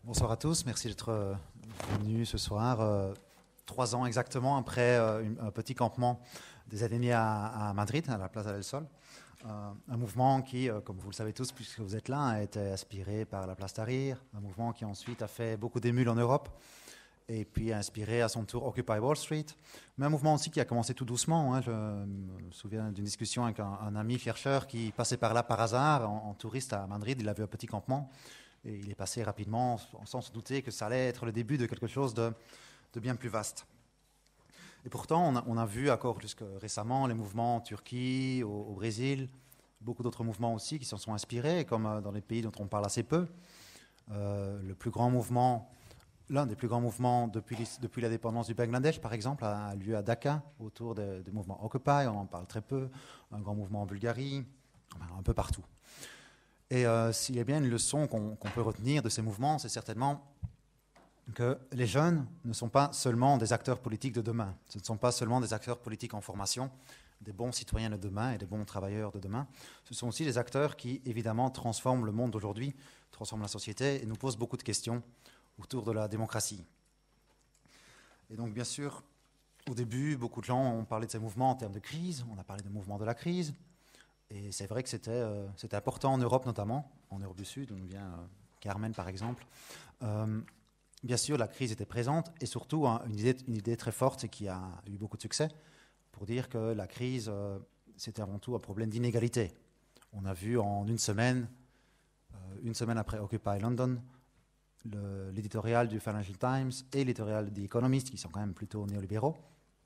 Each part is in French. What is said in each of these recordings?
Bonsoir à tous, merci d'être venus ce soir, 3 ans exactement après un petit campement des alignés à Madrid, à la Plaza del Sol. Un mouvement qui, comme vous le savez tous puisque vous êtes là, a été inspiré par la Place Tahrir, un mouvement qui ensuite a fait beaucoup d'émules en Europe et puis a inspiré à son tour Occupy Wall Street, mais un mouvement aussi qui a commencé tout doucement. Je me souviens d'une discussion avec un ami chercheur qui passait par là par hasard en touriste à Madrid, il a vu un petit campement. Et il est passé rapidement sans se douter que ça allait être le début de quelque chose de bien plus vaste. Et pourtant, on a vu encore jusque récemment les mouvements en Turquie, au Brésil, beaucoup d'autres mouvements aussi qui s'en sont inspirés, comme dans les pays dont on parle assez peu. Le plus grand mouvement, l'un des plus grands mouvements depuis l'indépendance du Bangladesh, par exemple, a lieu à Dhaka, autour du mouvement Occupy, on en parle très peu. Un grand mouvement en Bulgarie, un peu partout. Et s'il y a bien une leçon qu'on peut retenir de ces mouvements, c'est certainement que les jeunes ne sont pas seulement des acteurs politiques de demain. Ce ne sont pas seulement des acteurs politiques en formation, des bons citoyens de demain et des bons travailleurs de demain. Ce sont aussi des acteurs qui, évidemment, transforment le monde d'aujourd'hui, transforment la société et nous posent beaucoup de questions autour de la démocratie. Et donc, bien sûr, au début, beaucoup de gens ont parlé de ces mouvements en termes de crise. On a parlé des mouvements de la crise. Et c'est vrai que c'était important en Europe notamment, en Europe du Sud, où nous vient Carmen par exemple. Bien sûr, la crise était présente et surtout une idée très forte et qui a eu beaucoup de succès pour dire que la crise, c'était avant tout un problème d'inégalité. On a vu en une semaine après Occupy London, l'éditorial du Financial Times et l'éditorial de The Economist, qui sont quand même plutôt néolibéraux,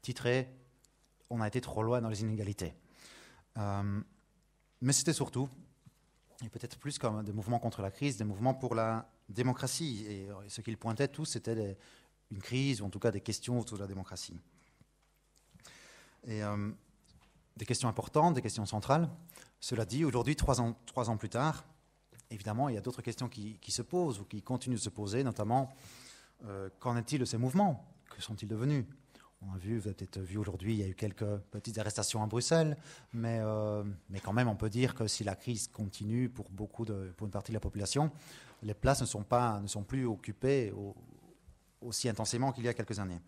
titré « On a été trop loin dans les inégalités ». Mais c'était surtout, et peut-être plus comme des mouvements contre la crise, des mouvements pour la démocratie. Et ce qu'ils pointaient tous, c'était une crise, ou en tout cas des questions autour de la démocratie. Et des questions importantes, des questions centrales. Cela dit, aujourd'hui, 3 ans plus tard, évidemment, il y a d'autres questions qui se posent, ou qui continuent de se poser, notamment, qu'en est-il de ces mouvements? Que sont-ils devenus? On a vu, vous avez peut-être vu aujourd'hui, il y a eu quelques petites arrestations à Bruxelles, mais quand même, on peut dire que si la crise continue pour une partie de la population, les places ne sont plus occupées aussi intensément qu'il y a quelques années.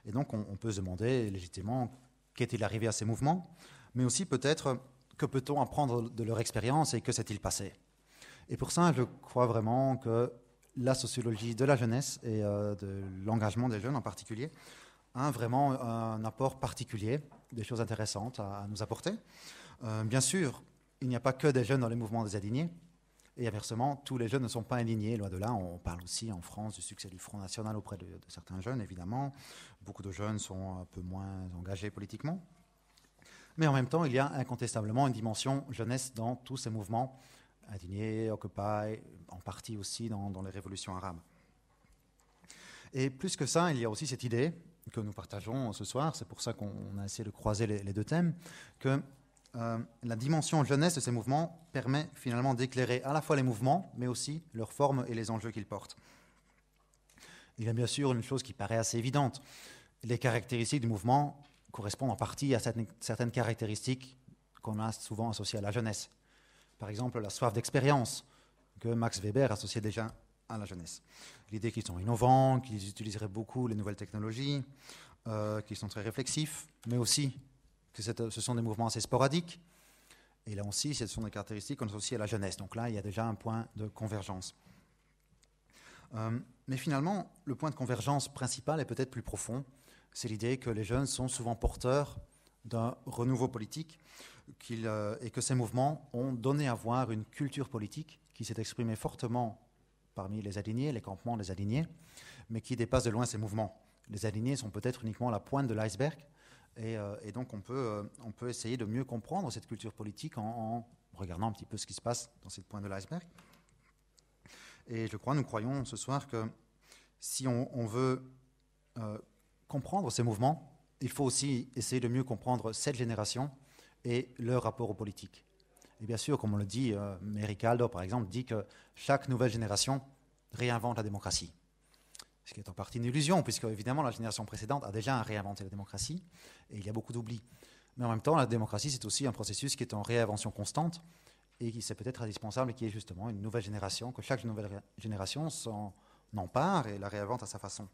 Et donc, on peut se demander légitimement qu'est-il arrivé à ces mouvements, mais aussi peut-être que peut-on apprendre de leur expérience et que s'est-il passé. Et pour ça, je crois vraiment que la sociologie de la jeunesse et de l'engagement des jeunes en particulier a vraiment un apport particulier, des choses intéressantes à nous apporter. Bien sûr, il n'y a pas que des jeunes dans les mouvements des alignés, et inversement, tous les jeunes ne sont pas alignés, loin de là. On parle aussi en France du succès du Front National auprès de certains jeunes, évidemment. Beaucoup de jeunes sont un peu moins engagés politiquement. Mais en même temps, il y a incontestablement une dimension jeunesse dans tous ces mouvements, Indigné, Occupy, en partie aussi dans les révolutions arabes. Et plus que ça, il y a aussi cette idée que nous partageons ce soir, c'est pour ça qu'on a essayé de croiser les deux thèmes, que la dimension jeunesse de ces mouvements permet finalement d'éclairer à la fois les mouvements, mais aussi leurs formes et les enjeux qu'ils portent. Il y a bien sûr une chose qui paraît assez évidente. Les caractéristiques du mouvement correspondent en partie à certaines caractéristiques qu'on a souvent associées à la jeunesse. Par exemple, la soif d'expérience que Max Weber associait déjà à la jeunesse. L'idée qu'ils sont innovants, qu'ils utiliseraient beaucoup les nouvelles technologies, qu'ils sont très réflexifs, mais aussi que ce sont des mouvements assez sporadiques. Et là aussi, ce sont des caractéristiques qu'on associe à la jeunesse. Donc là, il y a déjà un point de convergence. Mais finalement, le point de convergence principal est peut-être plus profond. C'est l'idée que les jeunes sont souvent porteurs d'un renouveau politique et que ces mouvements ont donné à voir une culture politique qui s'est exprimée fortement parmi les alignés, les campements des alignés, mais qui dépasse de loin ces mouvements. Les alignés sont peut-être uniquement la pointe de l'iceberg, et donc on peut essayer de mieux comprendre cette culture politique en regardant un petit peu ce qui se passe dans cette pointe de l'iceberg. Et nous croyons ce soir que si on veut comprendre ces mouvements, il faut aussi essayer de mieux comprendre cette génération et leur rapport aux politiques. Et bien sûr, comme on le dit, Mary Kaldor, par exemple, dit que chaque nouvelle génération réinvente la démocratie. Ce qui est en partie une illusion, puisque évidemment la génération précédente a déjà réinventé la démocratie, et il y a beaucoup d'oubli. Mais en même temps, la démocratie, c'est aussi un processus qui est en réinvention constante, et qui c'est peut-être indispensable qu'il y ait justement une nouvelle génération, que chaque nouvelle génération s'en empare et la réinvente à sa façon.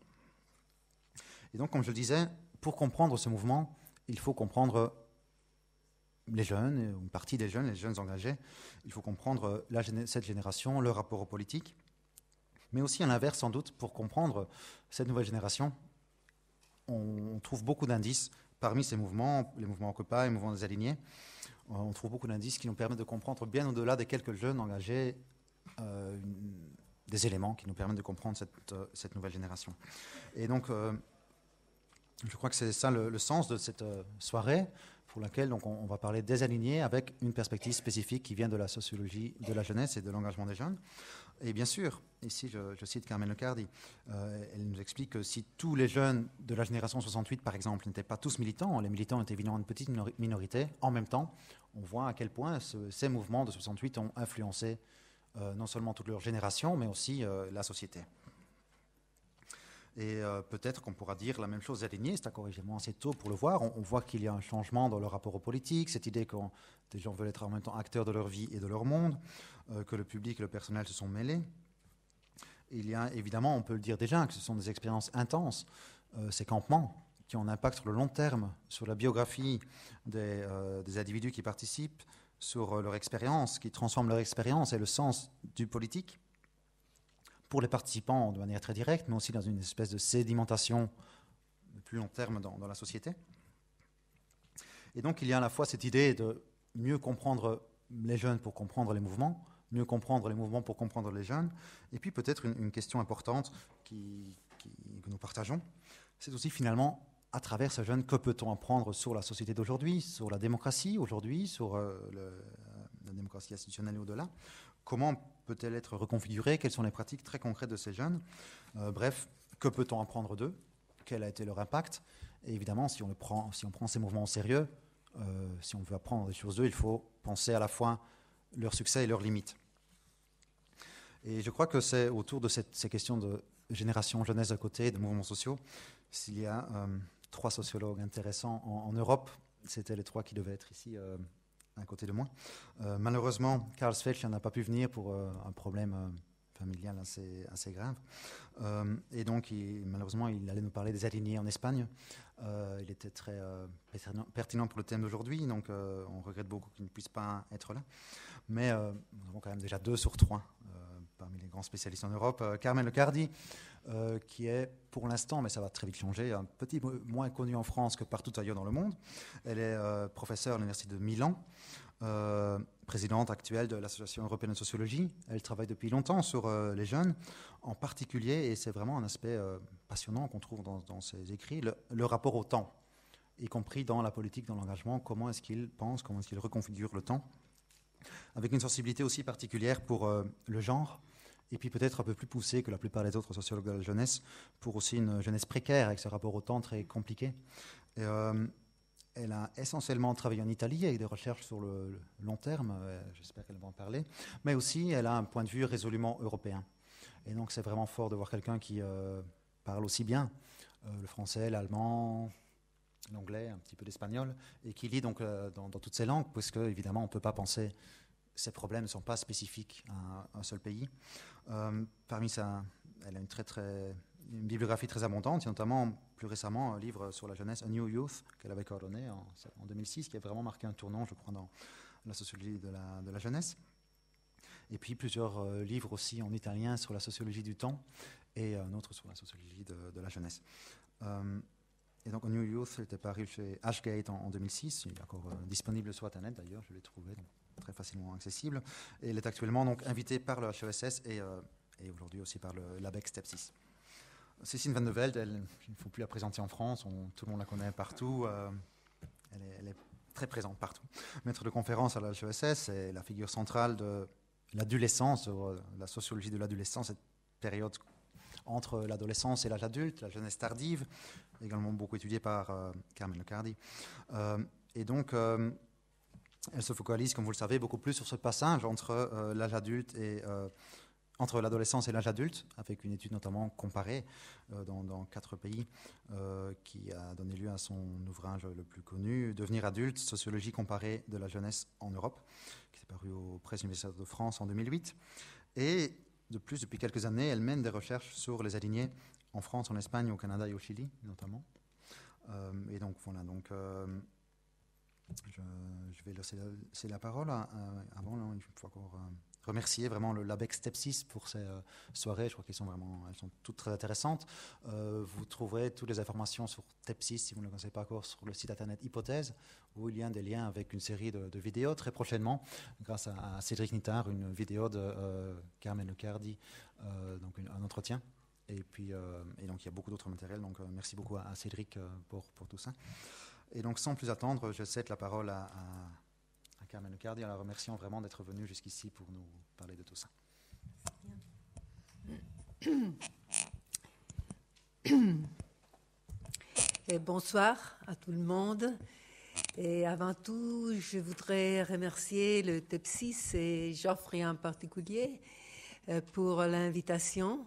Et donc, comme je le disais, pour comprendre ce mouvement, il faut comprendre les jeunes, une partie des jeunes, les jeunes engagés. Il faut comprendre cette génération, leur rapport aux politiques, mais aussi à l'inverse, sans doute, pour comprendre cette nouvelle génération, on trouve beaucoup d'indices parmi ces mouvements, les mouvements Occupy, les mouvements des alignés. On trouve beaucoup d'indices qui nous permettent de comprendre, bien au-delà des quelques jeunes engagés, des éléments qui nous permettent de comprendre cette nouvelle génération. Et donc, je crois que c'est ça le sens de cette soirée, pour laquelle donc, on va parler des alignés avec une perspective spécifique qui vient de la sociologie de la jeunesse et de l'engagement des jeunes. Et bien sûr, ici je cite Carmen Lecardi, elle nous explique que si tous les jeunes de la génération 68, par exemple, n'étaient pas tous militants, les militants étaient évidemment une petite minorité, en même temps, on voit à quel point ces mouvements de 68 ont influencé non seulement toute leur génération, mais aussi la société. Et peut-être qu'on pourra dire la même chose des alignés, c'est encore évidemment assez tôt pour le voir. On voit qu'il y a un changement dans le rapport aux politiques, cette idée que des gens veulent être en même temps acteurs de leur vie et de leur monde, que le public et le personnel se sont mêlés. Il y a évidemment, on peut le dire déjà, que ce sont des expériences intenses, ces campements qui ont un impact sur le long terme, sur la biographie des individus qui participent, sur leur expérience, qui transforment leur expérience et le sens du politique. Pour les participants de manière très directe, mais aussi dans une espèce de sédimentation de plus long terme dans la société. Et donc il y a à la fois cette idée de mieux comprendre les jeunes pour comprendre les mouvements, mieux comprendre les mouvements pour comprendre les jeunes, et puis peut-être une question importante que nous partageons, c'est aussi finalement, à travers ces jeunes, que peut-on apprendre sur la société d'aujourd'hui, sur la démocratie aujourd'hui, sur la démocratie institutionnelle et au-delà. Comment peut-elle être reconfigurée? Quelles sont les pratiques très concrètes de ces jeunes? Bref, que peut-on apprendre d'eux? Quel a été leur impact? Et évidemment, si on prend ces mouvements au sérieux, si on veut apprendre des choses d'eux, il faut penser à la fois leur succès et leurs limites. Et je crois que c'est autour de ces questions de génération jeunesse d'un côté, de mouvements sociaux, s'il y a 3 sociologues intéressants en Europe, c'était les 3 qui devaient être ici à côté de moi. Malheureusement, Karl Svetch n'a pas pu venir pour un problème familial assez grave. Et donc, malheureusement, il allait nous parler des alignés en Espagne. Il était très pertinent pour le thème d'aujourd'hui, donc on regrette beaucoup qu'il ne puisse pas être là. Mais nous avons quand même déjà 2 sur 3 parmi les grands spécialistes en Europe. Carmen Lecardi, qui est pour l'instant, mais ça va très vite changer, un petit peu moins connue en France que partout ailleurs dans le monde. Elle est professeure à l'Université de Milan, présidente actuelle de l'Association européenne de sociologie. Elle travaille depuis longtemps sur les jeunes, en particulier, et c'est vraiment un aspect passionnant qu'on trouve dans ses écrits, le rapport au temps, y compris dans la politique, dans l'engagement, comment est-ce qu'ils pensent, comment est-ce qu'ils reconfigurent le temps, avec une sensibilité aussi particulière pour le genre, et puis peut-être un peu plus poussée que la plupart des autres sociologues de la jeunesse, pour aussi une jeunesse précaire, avec ce rapport au temps très compliqué. Et, elle a essentiellement travaillé en Italie avec des recherches sur le long terme, j'espère qu'elle va en parler, mais aussi elle a un point de vue résolument européen. Et donc c'est vraiment fort de voir quelqu'un qui parle aussi bien le français, l'allemand, l'anglais, un petit peu d'espagnol, et qui lit donc dans toutes ces langues, puisque évidemment on ne peut pas penser, ces problèmes ne sont pas spécifiques à un seul pays. Parmi ça, elle a une bibliographie très abondante, et notamment plus récemment un livre sur la jeunesse, A New Youth, qu'elle avait coordonné en 2006, qui a vraiment marqué un tournant, je crois, dans la sociologie de la jeunesse. Et puis plusieurs livres aussi en italien sur la sociologie du temps, et un autre sur la sociologie de la jeunesse. Et donc, A New Youth était paru chez Ashgate en 2006. Il est encore disponible sur Internet, d'ailleurs, je l'ai trouvé, donc très facilement accessible. Et il est actuellement donc invité par le HESS et aujourd'hui aussi par l'ABEC Step 6. Cécile Van de Velde, il ne faut plus la présenter en France, tout le monde la connaît partout. Elle est très présente partout. Maître de conférence à la HESS, c'est la figure centrale de l'adolescence, la sociologie de l'adolescence, cette période entre l'adolescence et l'âge adulte, la jeunesse tardive, également beaucoup étudiée par Carmen Lecardi. Et donc, elle se focalise, comme vous le savez, beaucoup plus sur ce passage entre l'âge adulte et entre l'adolescence et l'âge adulte, avec une étude notamment comparée dans 4 pays qui a donné lieu à son ouvrage le plus connu, Devenir adulte, sociologie comparée de la jeunesse en Europe, qui est paru aux Presses universitaires de France en 2008. Et de plus, depuis quelques années, elle mène des recherches sur les alignés en France, en Espagne, au Canada et au Chili, notamment. Et donc, voilà. Donc, je vais laisser la parole. Avant, là, il faut encore remercier vraiment le LabEx Tepsis pour ces soirées. Je crois qu'elles sont toutes très intéressantes. Vous trouverez toutes les informations sur Tepsis, si vous ne le connaissez pas encore, sur le site internet Hypothèse, où il y a des liens avec une série de vidéos très prochainement, grâce à Cédric Nittard, une vidéo de Carmen Lecardi, donc un entretien. Et donc il y a beaucoup d'autres matériels. Donc merci beaucoup à Cédric pour tout ça. Et donc sans plus attendre, je cède la parole à Carmen Lecardi, en la remerciant vraiment d'être venue jusqu'ici pour nous parler de tout ça. Et bonsoir à tout le monde. Et avant tout, je voudrais remercier le Tepsis et Geoffrey en particulier pour l'invitation.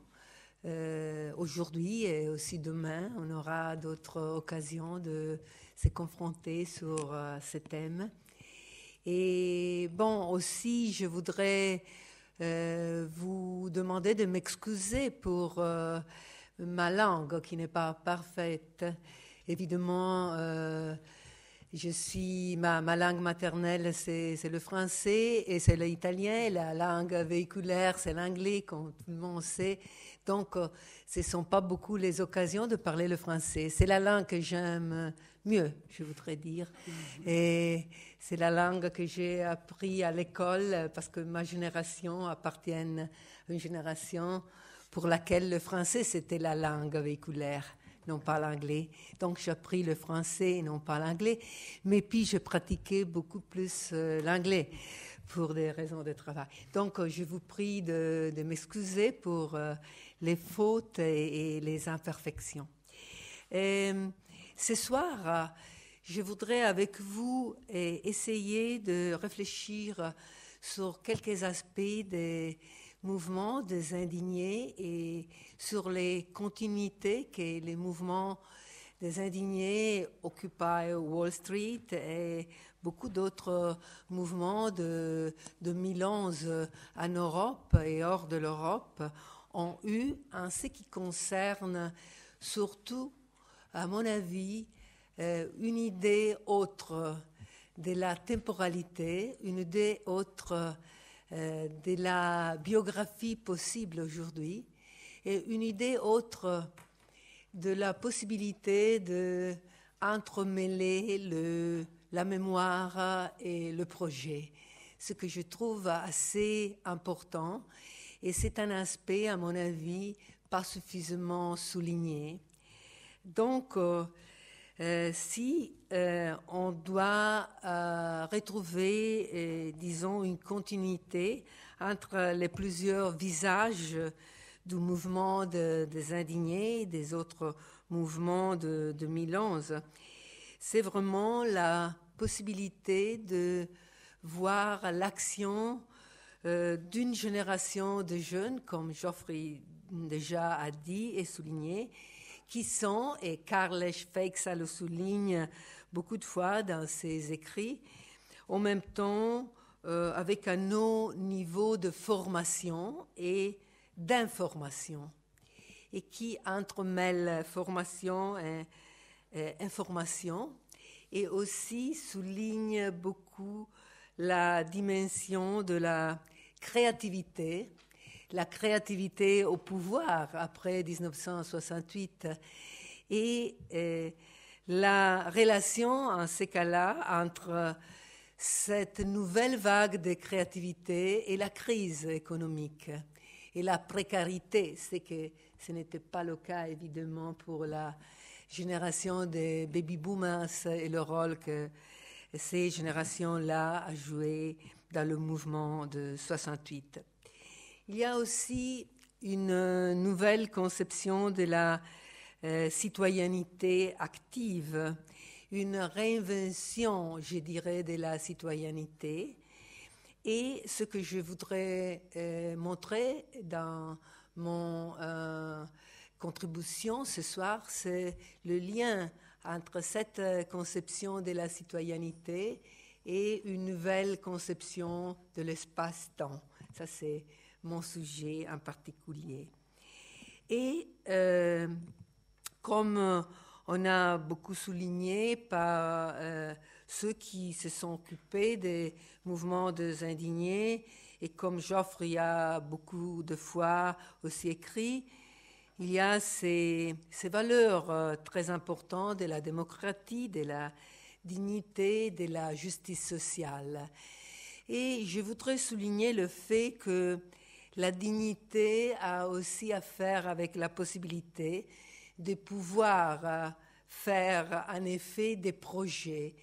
Aujourd'hui et aussi demain, on aura d'autres occasions de se confronter sur ce thème. Et bon, aussi, je voudrais vous demander de m'excuser pour ma langue qui n'est pas parfaite. Évidemment, ma langue maternelle, c'est le français et c'est l'italien. La langue véhiculaire, c'est l'anglais, comme tout le monde sait. Donc, ce ne sont pas beaucoup les occasions de parler le français. C'est la langue que j'aime mieux, je voudrais dire. Et c'est la langue que j'ai appris à l'école parce que ma génération appartient à une génération pour laquelle le français, c'était la langue véhiculaire, non pas l'anglais. Donc, j'ai appris le français et non pas l'anglais. Mais puis, je pratiquais beaucoup plus l'anglais pour des raisons de travail. Donc, je vous prie de m'excuser pour les fautes et les imperfections. Ce soir, je voudrais avec vous essayer de réfléchir sur quelques aspects des mouvements des indignés et sur les continuités que les mouvements des indignés, Occupy Wall Street et beaucoup d'autres mouvements de 2011 en Europe et hors de l'Europe ont eu en ce qui concerne surtout, à mon avis, une idée autre de la temporalité, une idée autre de la biographie possible aujourd'hui et une idée autre de la possibilité d'entremêler la mémoire et le projet, ce que je trouve assez important. Et c'est un aspect, à mon avis, pas suffisamment souligné. Donc, si on doit retrouver, disons, une continuité entre les plusieurs visages du mouvement des indignés et des autres mouvements de 2011, c'est vraiment la possibilité de voir l'action d'une génération de jeunes, comme Geoffrey déjà a dit et souligné, qui sont, et Karl Schweitzer le souligne beaucoup de fois dans ses écrits, en même temps avec un haut niveau de formation et d'information, et qui entremêle formation et information, et aussi souligne beaucoup la dimension de la créativité au pouvoir après 1968 et la relation en ces cas-là entre cette nouvelle vague de créativité et la crise économique et la précarité, c'est que ce n'était pas le cas évidemment pour la génération des baby-boomers et le rôle que ces générations-là ont joué dans le mouvement de 68. Il y a aussi une nouvelle conception de la citoyenneté active, une réinvention, je dirais, de la citoyenneté. Et ce que je voudrais montrer dans mon contribution ce soir, c'est le lien entre cette conception de la citoyenneté et une nouvelle conception de l'espace-temps. Ça, c'est mon sujet en particulier. Et comme on a beaucoup souligné par ceux qui se sont occupés des mouvements des indignés, et comme Joffre y a beaucoup de fois aussi écrit, il y a ces valeurs très importantes de la démocratie, de la dignité, de la justice sociale. Et je voudrais souligner le fait que la dignité a aussi à faire avec la possibilité de pouvoir faire en effet des projets,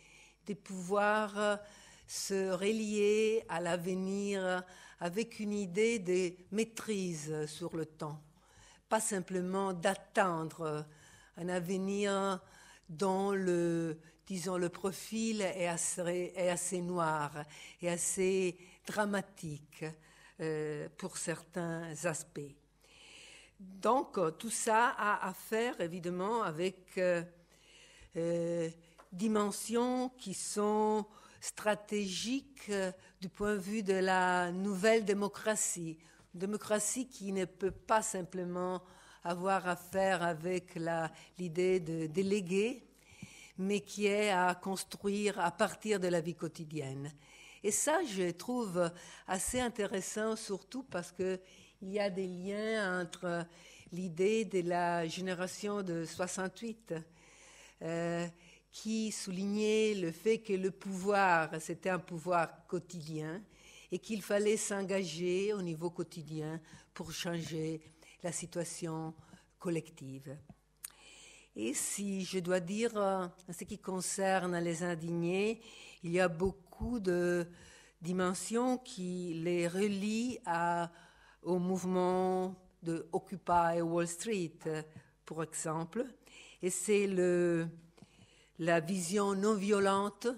de pouvoir se relier à l'avenir avec une idée de maîtrise sur le temps. Pas simplement d'attendre un avenir dont le profil est assez noir et assez dramatique pour certains aspects. Donc, tout ça a à faire évidemment avec dimensions qui sont stratégiques du point de vue de la nouvelle démocratie. Une démocratie qui ne peut pas simplement avoir à faire avec l'idée de déléguer, mais qui est à construire à partir de la vie quotidienne. Et ça, je trouve assez intéressant, surtout parce qu'il y a des liens entre l'idée de la génération de 68, qui soulignait le fait que le pouvoir, c'était un pouvoir quotidien, et qu'il fallait s'engager au niveau quotidien pour changer la situation collective. Et si je dois dire, en ce qui concerne les indignés, il y a beaucoup de dimensions qui les relient au mouvement de Occupy Wall Street, pour exemple. Et c'est la vision non violente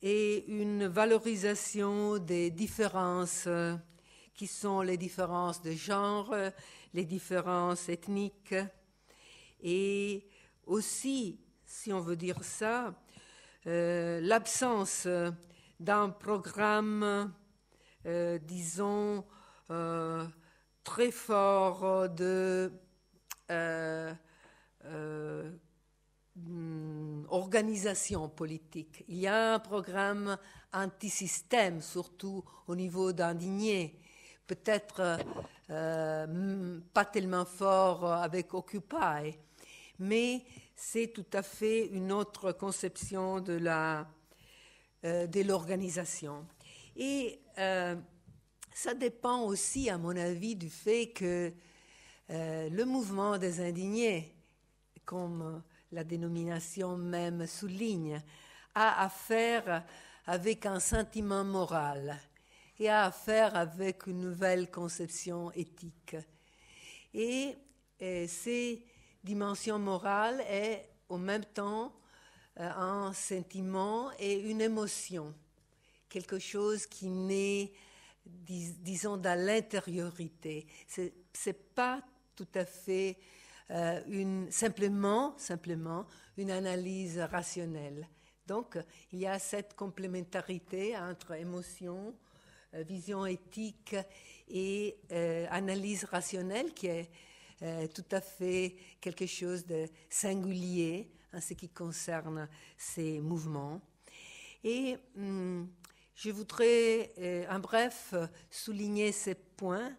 et une valorisation des différences qui sont les différences de genre, les différences ethniques, et aussi, si on veut dire ça, l'absence d'un programme, disons, très fort de organisation politique. Il y a un programme anti-système, surtout au niveau d'indignés, peut-être pas tellement fort avec Occupy, mais c'est tout à fait une autre conception de l'organisation. Et ça dépend aussi, à mon avis, du fait que le mouvement des indignés, comme la dénomination même souligne, a à faire avec un sentiment moral et a à faire avec une nouvelle conception éthique. Et ces dimensions morales est en même temps un sentiment et une émotion, quelque chose qui naît, disons, dans l'intériorité. C'est pas tout à fait simplement une analyse rationnelle. Donc, il y a cette complémentarité entre émotion, vision éthique et analyse rationnelle qui est tout à fait quelque chose de singulier en ce qui concerne ces mouvements. Et je voudrais, en bref, souligner ces points.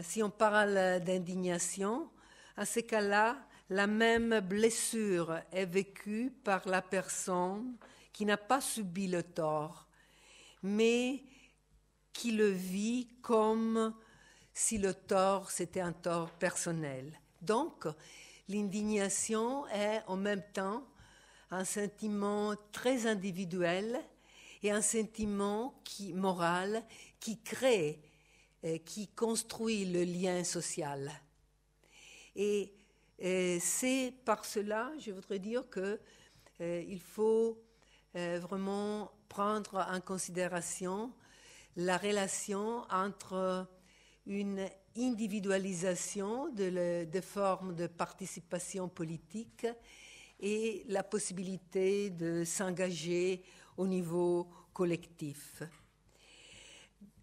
Si on parle d'indignation, à ce cas-là, la même blessure est vécue par la personne qui n'a pas subi le tort, mais qui le vit comme si le tort, c'était un tort personnel. Donc, l'indignation est en même temps un sentiment très individuel et un sentiment moral qui crée, qui construit le lien social. Et c'est par cela, je voudrais dire qu'il faut vraiment prendre en considération la relation entre une individualisation des formes de participation politique et la possibilité de s'engager au niveau collectif.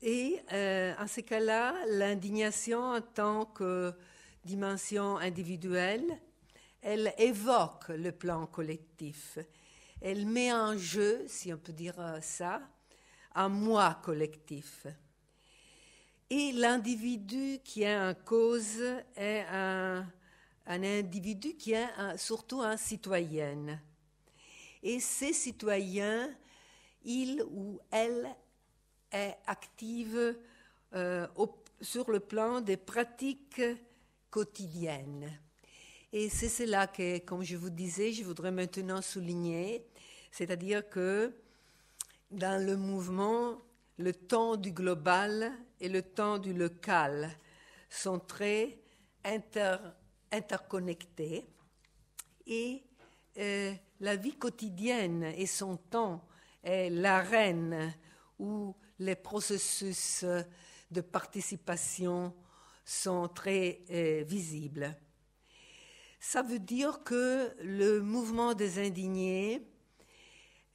Et en ce cas-là, l'indignation en tant que dimension individuelle, elle évoque le plan collectif. Elle met en jeu, si on peut dire ça, un moi collectif. Et l'individu qui est en cause est un individu qui est surtout un citoyen. Et ces citoyens, il ou elle est active sur le plan des pratiques quotidiennes. Et c'est cela que, comme je vous disais, je voudrais maintenant souligner, c'est-à-dire que dans le mouvement, le temps du global et le temps du local sont très interconnectés et la vie quotidienne et son temps est l'arène où les processus de participation sont très visibles. Ça veut dire que le mouvement des indignés,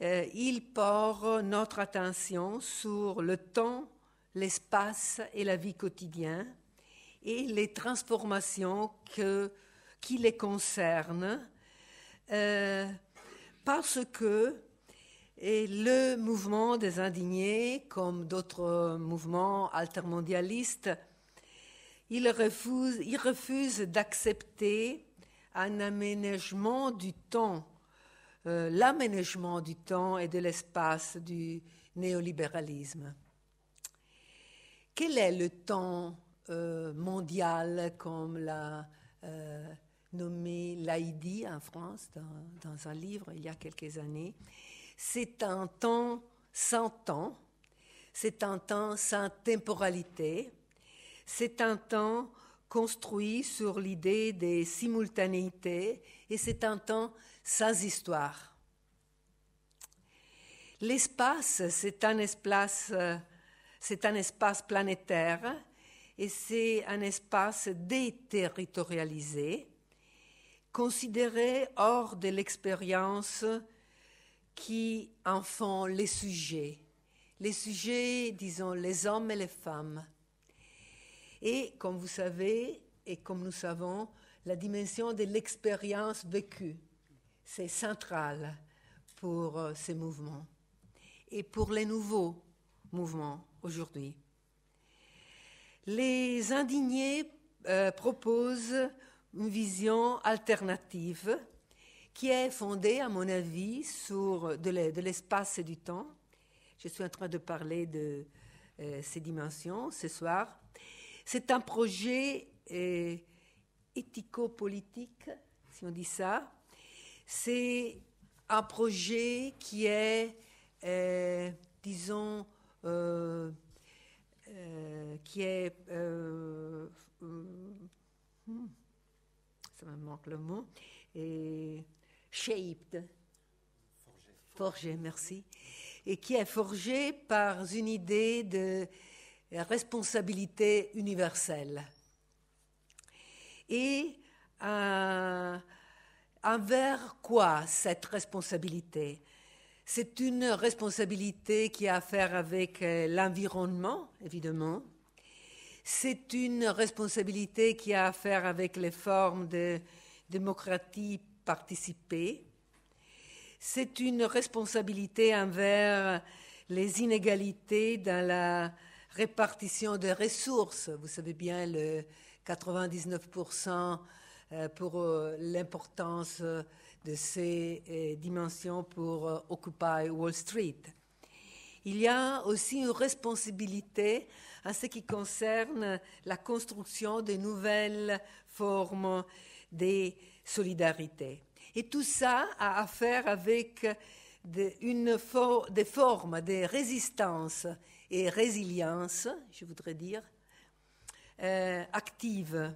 il porte notre attention sur le temps, l'espace et la vie quotidienne et les transformations qui les concernent, parce que le mouvement des indignés, comme d'autres mouvements altermondialistes, il refuse d'accepter un aménagement du temps, l'aménagement du temps et de l'espace du néolibéralisme. Quel est le temps mondial, comme l'a nommé Laïdi en France dans un livre il y a quelques années? C'est un temps sans temps, c'est un temps sans temporalité, c'est un temps construit sur l'idée des simultanéités et c'est un temps sans histoire. L'espace, c'est un espace planétaire et c'est un espace déterritorialisé, considéré hors de l'expérience qui en font les sujets, disons, les hommes et les femmes. Et comme vous savez, et comme nous savons, la dimension de l'expérience vécue, c'est central pour ces mouvements et pour les nouveaux mouvements aujourd'hui. Les indignés proposent une vision alternative qui est fondée, à mon avis, sur de l'espace et du temps. Je suis en train de parler de ces dimensions ce soir. C'est un projet éthico-politique, si on dit ça. C'est un projet qui est, disons, qui est, ça me manque le mot, shaped, forgé, merci, et qui est forgé par une idée de responsabilité universelle. Et envers quoi cette responsabilité? C'est une responsabilité qui a à faire avec l'environnement, évidemment. C'est une responsabilité qui a à faire avec les formes de démocratie participée. C'est une responsabilité envers les inégalités dans la répartition des ressources. Vous savez bien, le 99% pour l'importance de ces dimensions pour Occupy Wall Street. Il y a aussi une responsabilité en ce qui concerne la construction de nouvelles formes de solidarité. Et tout ça a à faire avec des formes de résistance et résilience, je voudrais dire, active.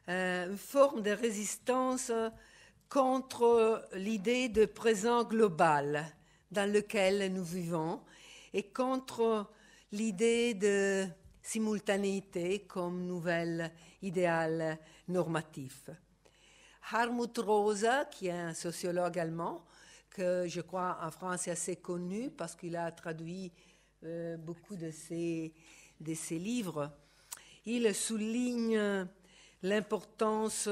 Une forme de résistance contre l'idée de présent global, dans lequel nous vivons et contre l'idée de simultanéité comme nouvel idéal normatif. Hartmut Rosa, qui est un sociologue allemand, que je crois en France est assez connu parce qu'il a traduit beaucoup de ses livres, il souligne l'importance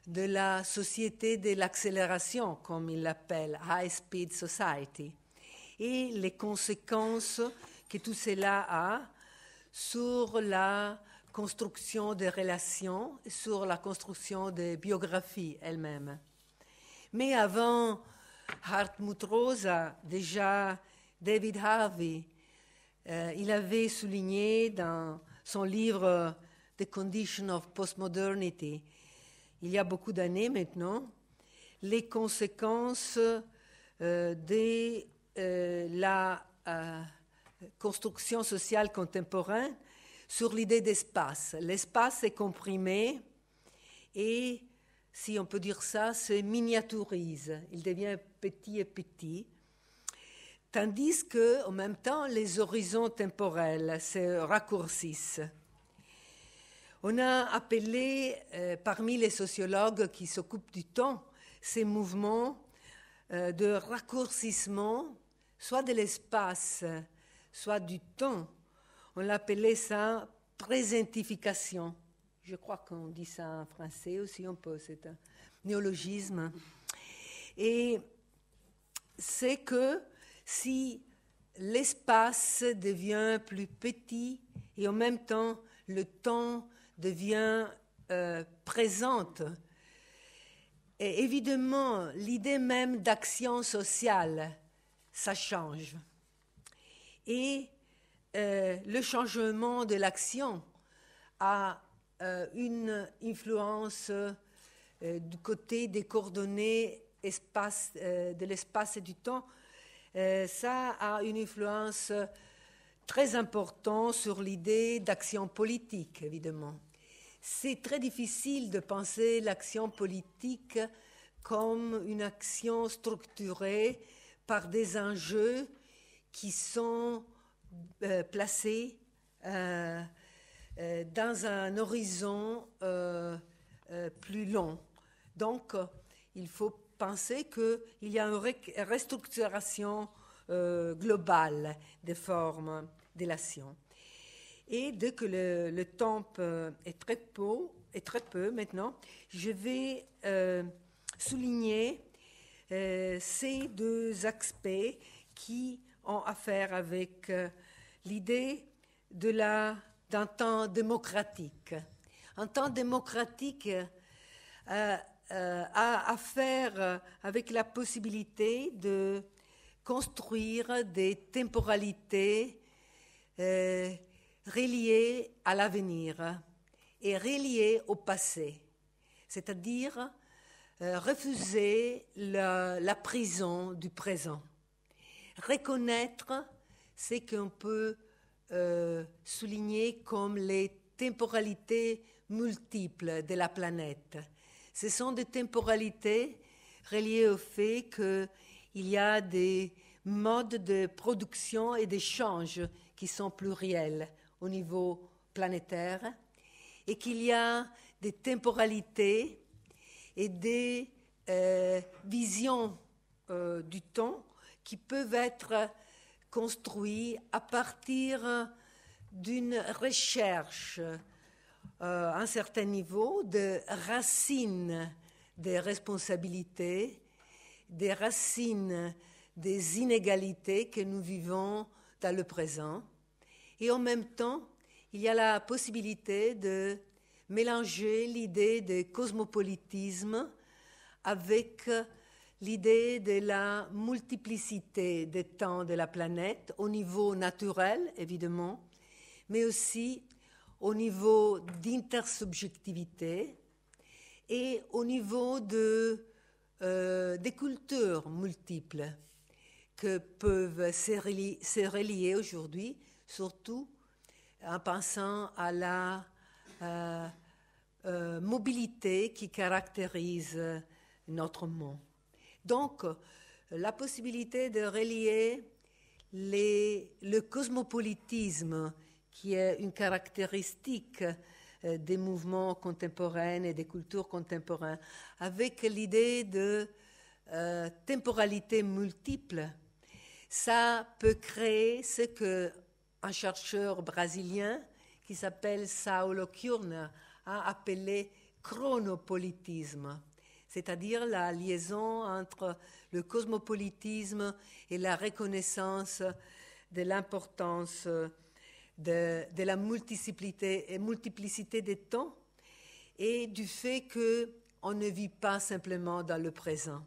de la société de l'accélération, comme il l'appelle, High Speed Society, et les conséquences que tout cela a sur la construction des relations, sur la construction des biographies elles-mêmes. Mais avant Hartmut Rosa, déjà David Harvey, il avait souligné dans son livre The Condition of Postmodernity, il y a beaucoup d'années maintenant, les conséquences de la construction sociale contemporaine sur l'idée d'espace. L'espace est comprimé et, si on peut dire ça, se miniaturise. Il devient petit et petit. Tandis qu'en même temps, les horizons temporels se raccourcissent. On a appelé, parmi les sociologues qui s'occupent du temps, ces mouvements de raccourcissement, soit de l'espace, soit du temps. On l'appelait ça présentification. Je crois qu'on dit ça en français aussi, on peut, c'est un néologisme. Et c'est que si l'espace devient plus petit et en même temps le temps devient présente, et évidemment l'idée même d'action sociale, ça change. Et le changement de l'action a une influence du côté des coordonnées de l'espace et du temps. Ça a une influence très importante sur l'idée d'action politique, évidemment. C'est très difficile de penser l'action politique comme une action structurée par des enjeux qui sont placés dans un horizon plus long. Donc, il faut penser qu'il y a une restructuration globale des formes de l'action. Et dès que le temps est très peu maintenant, je vais souligner ces deux aspects qui ont affaire avec l'idée d'un temps démocratique. Un temps démocratique a affaire avec la possibilité de construire des temporalités reliées à l'avenir et reliées au passé, c'est-à-dire refuser la prison du présent. Reconnaître ce qu'on peut souligner comme les temporalités multiples de la planète. Ce sont des temporalités reliées au fait qu'il y a des modes de production et d'échange qui sont pluriels au niveau planétaire et qu'il y a des temporalités et des visions du temps qui peuvent être construites à partir d'une recherche à un certain niveau de racines des responsabilités, des racines des inégalités que nous vivons dans le présent. Et en même temps, il y a la possibilité de mélanger l'idée de cosmopolitisme avec l'idée de la multiplicité des temps de la planète au niveau naturel, évidemment, mais aussi au niveau d'intersubjectivité et au niveau des cultures multiples que peuvent se relier aujourd'hui, surtout en pensant à la mobilité qui caractérise notre monde. Donc, la possibilité de relier le cosmopolitisme, qui est une caractéristique des mouvements contemporains et des cultures contemporaines, avec l'idée de temporalité multiple. Ça peut créer ce qu'un chercheur brésilien qui s'appelle Saulo Kürner a appelé chronopolitisme, c'est-à-dire la liaison entre le cosmopolitisme et la reconnaissance de l'importance de la multiplicité des temps et du fait qu'on ne vit pas simplement dans le présent.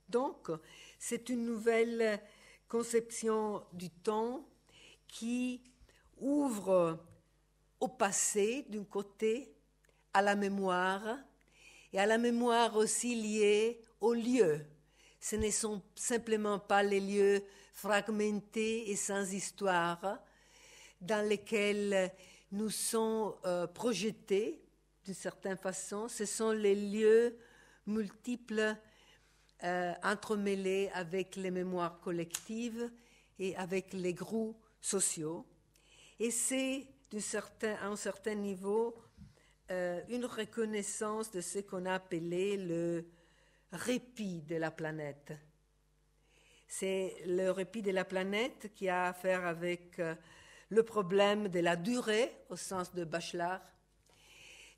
Donc, c'est une nouvelle conception du temps qui ouvre au passé d'un côté, à la mémoire, et à la mémoire aussi liée aux lieux. Ce ne sont simplement pas les lieux fragmentés et sans histoire dans lesquels nous sommes projetés d'une certaine façon. Ce sont les lieux multiples entremêlés avec les mémoires collectives et avec les groupes sociaux. Et c'est à un certain niveau une reconnaissance de ce qu'on a appelé le répit de la planète. C'est le répit de la planète qui a à faire avec le problème de la durée au sens de Bachelard.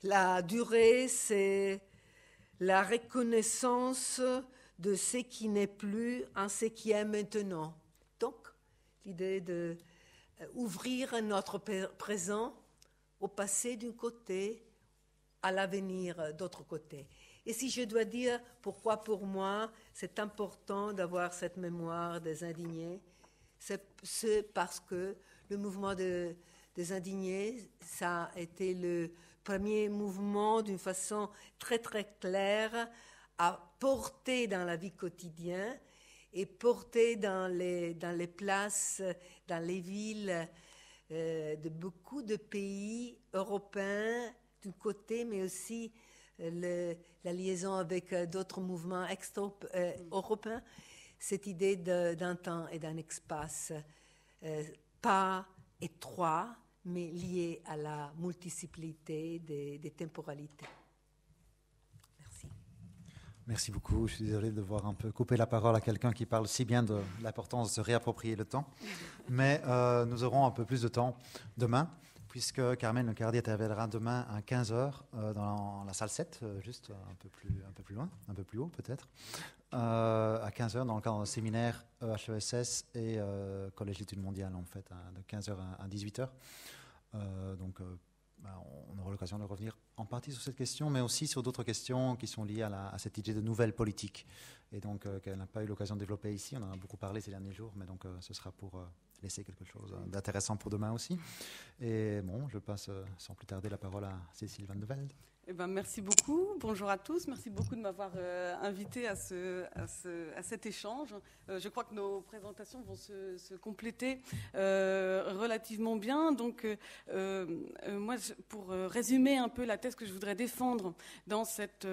La durée, c'est la reconnaissance de ce qui n'est plus en ce qui est maintenant. Donc, l'idée d'ouvrir notre présent au passé d'un côté, à l'avenir d'autre côté. Et si je dois dire pourquoi pour moi c'est important d'avoir cette mémoire des indignés, c'est parce que le mouvement des indignés, ça a été le premier mouvement d'une façon très très claire à porter dans la vie quotidienne et porter dans les places, dans les villes de beaucoup de pays européens d'un côté, mais aussi la liaison avec d'autres mouvements extra-européens, cette idée d'un temps et d'un espace pas étroit, mais lié à la multiplicité des temporalités. Merci. Merci beaucoup. Je suis désolé de devoir un peu couper la parole à quelqu'un qui parle si bien de l'importance de se réapproprier le temps. Mais nous aurons un peu plus de temps demain, puisque Carmen Lecardi interviendra demain à 15h dans la salle 7, juste un peu plus loin, un peu plus haut peut-être, à 15h dans le cadre d'un séminaire HESS et Collège d'études mondiales, en fait, de 15h à 18h. On aura l'occasion de revenir en partie sur cette question, mais aussi sur d'autres questions qui sont liées à cette idée de nouvelle politique, et donc qu'elle n'a pas eu l'occasion de développer ici. On en a beaucoup parlé ces derniers jours, mais donc ce sera pour laisser quelque chose d'intéressant pour demain aussi. Et bon, je passe sans plus tarder la parole à Cécile Van de Velde. Eh ben, merci beaucoup. Bonjour à tous. Merci beaucoup de m'avoir invité à cet échange. Je crois que nos présentations vont se compléter relativement bien. Donc, moi, pour résumer un peu la thèse que je voudrais défendre dans cette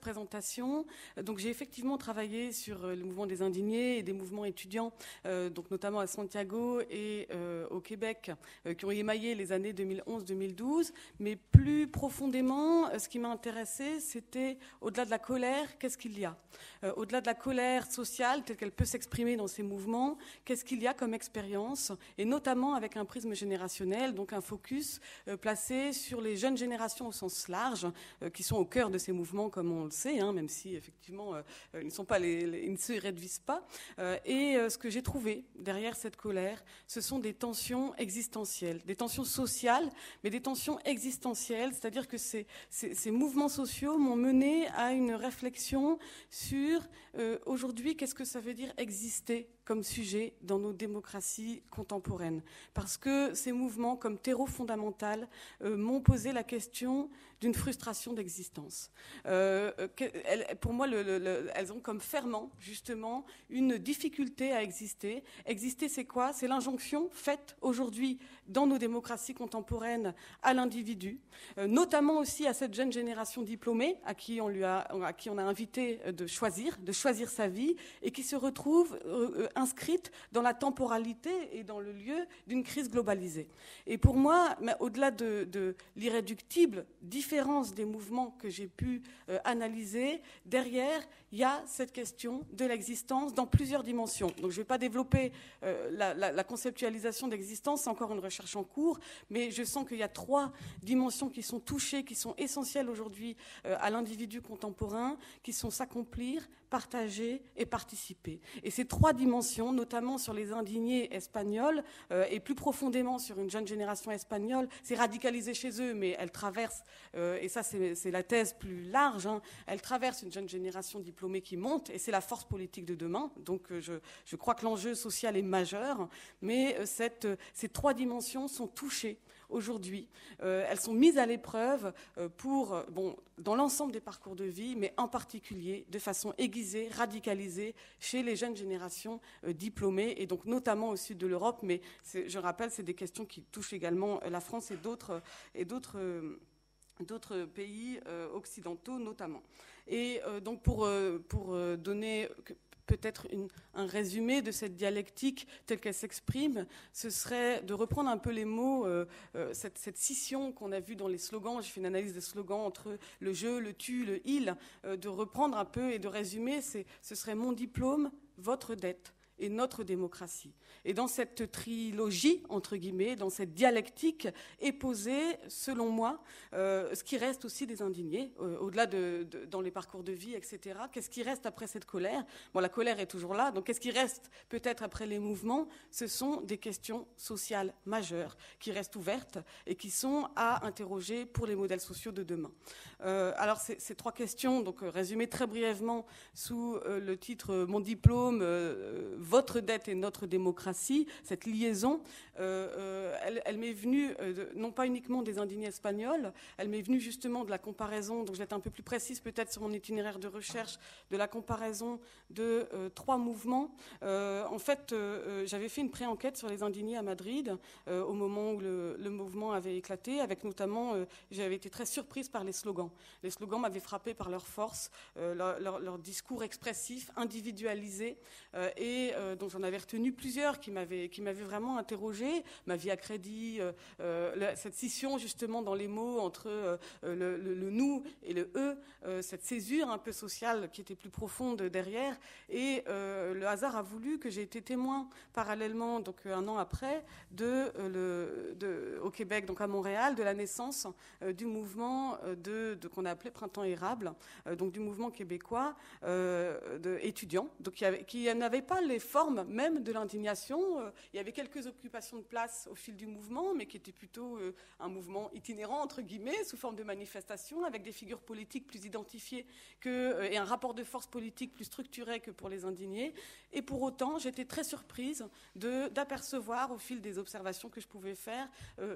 présentation, donc j'ai effectivement travaillé sur le mouvement des indignés et des mouvements étudiants, donc notamment à Santiago et au Québec, qui ont émaillé les années 2011-2012, mais plus profondément, ce qui m'a intéressé, c'était au-delà de la colère, qu'est-ce qu'il y a ? Au-delà de la colère sociale, telle qu'elle peut s'exprimer dans ces mouvements, qu'est-ce qu'il y a comme expérience ? Et notamment avec un prisme générationnel, donc un focus placé sur les jeunes générations au sens large, qui sont au cœur de ces mouvements, comme on le sait, même si effectivement ils ne se réduisent pas. Et ce que j'ai trouvé derrière cette colère, ce sont des tensions existentielles, des tensions sociales, mais des tensions existentielles, c'est-à-dire que ces mouvements sociaux m'ont mené à une réflexion sur aujourd'hui, qu'est-ce que ça veut dire exister comme sujet dans nos démocraties contemporaines. Parce que ces mouvements, comme terreau fondamental, m'ont posé la question d'une frustration d'existence. Pour moi, elles ont comme ferment, justement, une difficulté à exister. Exister, c'est quoi? C'est l'injonction faite aujourd'hui dans nos démocraties contemporaines à l'individu, notamment aussi à cette jeune génération diplômée à qui on a invité de choisir sa vie et qui se retrouve inscrite dans la temporalité et dans le lieu d'une crise globalisée. Et pour moi, au-delà de l'irréductible différence des mouvements que j'ai pu analyser, derrière, il y a cette question de l'existence dans plusieurs dimensions. Donc je ne vais pas développer la conceptualisation d'existence, c'est encore une recherche en cours, mais je sens qu'il y a 3 dimensions qui sont touchées, qui sont essentielles aujourd'hui à l'individu contemporain, qui sont s'accomplir, partager et participer. Et ces 3 dimensions, notamment sur les indignés espagnols, et plus profondément sur une jeune génération espagnole, c'est radicalisé chez eux, mais elle traverse, et ça c'est la thèse plus large, hein, elle traverse une jeune génération diplômée qui monte, et c'est la force politique de demain. Donc je crois que l'enjeu social est majeur, mais ces 3 dimensions sont touchées aujourd'hui. Elles sont mises à l'épreuve dans l'ensemble des parcours de vie, mais en particulier de façon aiguisée, radicalisée chez les jeunes générations diplômées, et donc notamment au sud de l'Europe, mais je rappelle, c'est des questions qui touchent également la France et d'autres pays occidentaux notamment. Et donc pour donner peut-être un résumé de cette dialectique telle qu'elle s'exprime, ce serait de reprendre un peu les mots, cette scission qu'on a vue dans les slogans. J'ai fait une analyse des slogans entre le je, le tu, le il, de reprendre un peu et de résumer, ce serait mon diplôme, votre dette et notre démocratie. Et dans cette trilogie, entre guillemets, dans cette dialectique, est posé, selon moi, ce qui reste aussi des indignés, au-delà dans les parcours de vie, etc. Qu'est-ce qui reste après cette colère? Bon, la colère est toujours là, donc qu'est-ce qui reste peut-être après les mouvements? Ce sont des questions sociales majeures qui restent ouvertes et qui sont à interroger pour les modèles sociaux de demain. Alors, ces 3 questions, donc résumées très brièvement sous le titre « Mon diplôme, votre dette et notre démocratie », cette liaison, elle m'est venue, non pas uniquement des indignés espagnols, elle m'est venue justement de la comparaison, donc je vais être un peu plus précise peut-être sur mon itinéraire de recherche, de la comparaison de 3 mouvements. En fait, j'avais fait une pré-enquête sur les indignés à Madrid, au moment où le mouvement avait éclaté, avec notamment, j'avais été très surprise par les slogans. Les slogans m'avaient frappée par leur force, leur discours expressif, individualisé, et donc j'en avais retenu plusieurs qui m'avaient vraiment interrogée. Ma vie à crédit, cette scission justement dans les mots entre le nous et le eux, cette césure un peu sociale qui était plus profonde derrière. Et le hasard a voulu que j'ai été témoin parallèlement, donc 1 an après, au Québec, donc à Montréal, de la naissance du mouvement qu'on a appelé Printemps érable, donc du mouvement québécois étudiants, donc qui n'avait pas les formes même de l'indignation. Il y avait quelques occupations de place au fil du mouvement, mais qui était plutôt un mouvement itinérant, entre guillemets, sous forme de manifestation, avec des figures politiques plus identifiées et un rapport de force politique plus structuré que pour les indignés. Et pour autant, j'étais très surprise d'apercevoir, au fil des observations que je pouvais faire,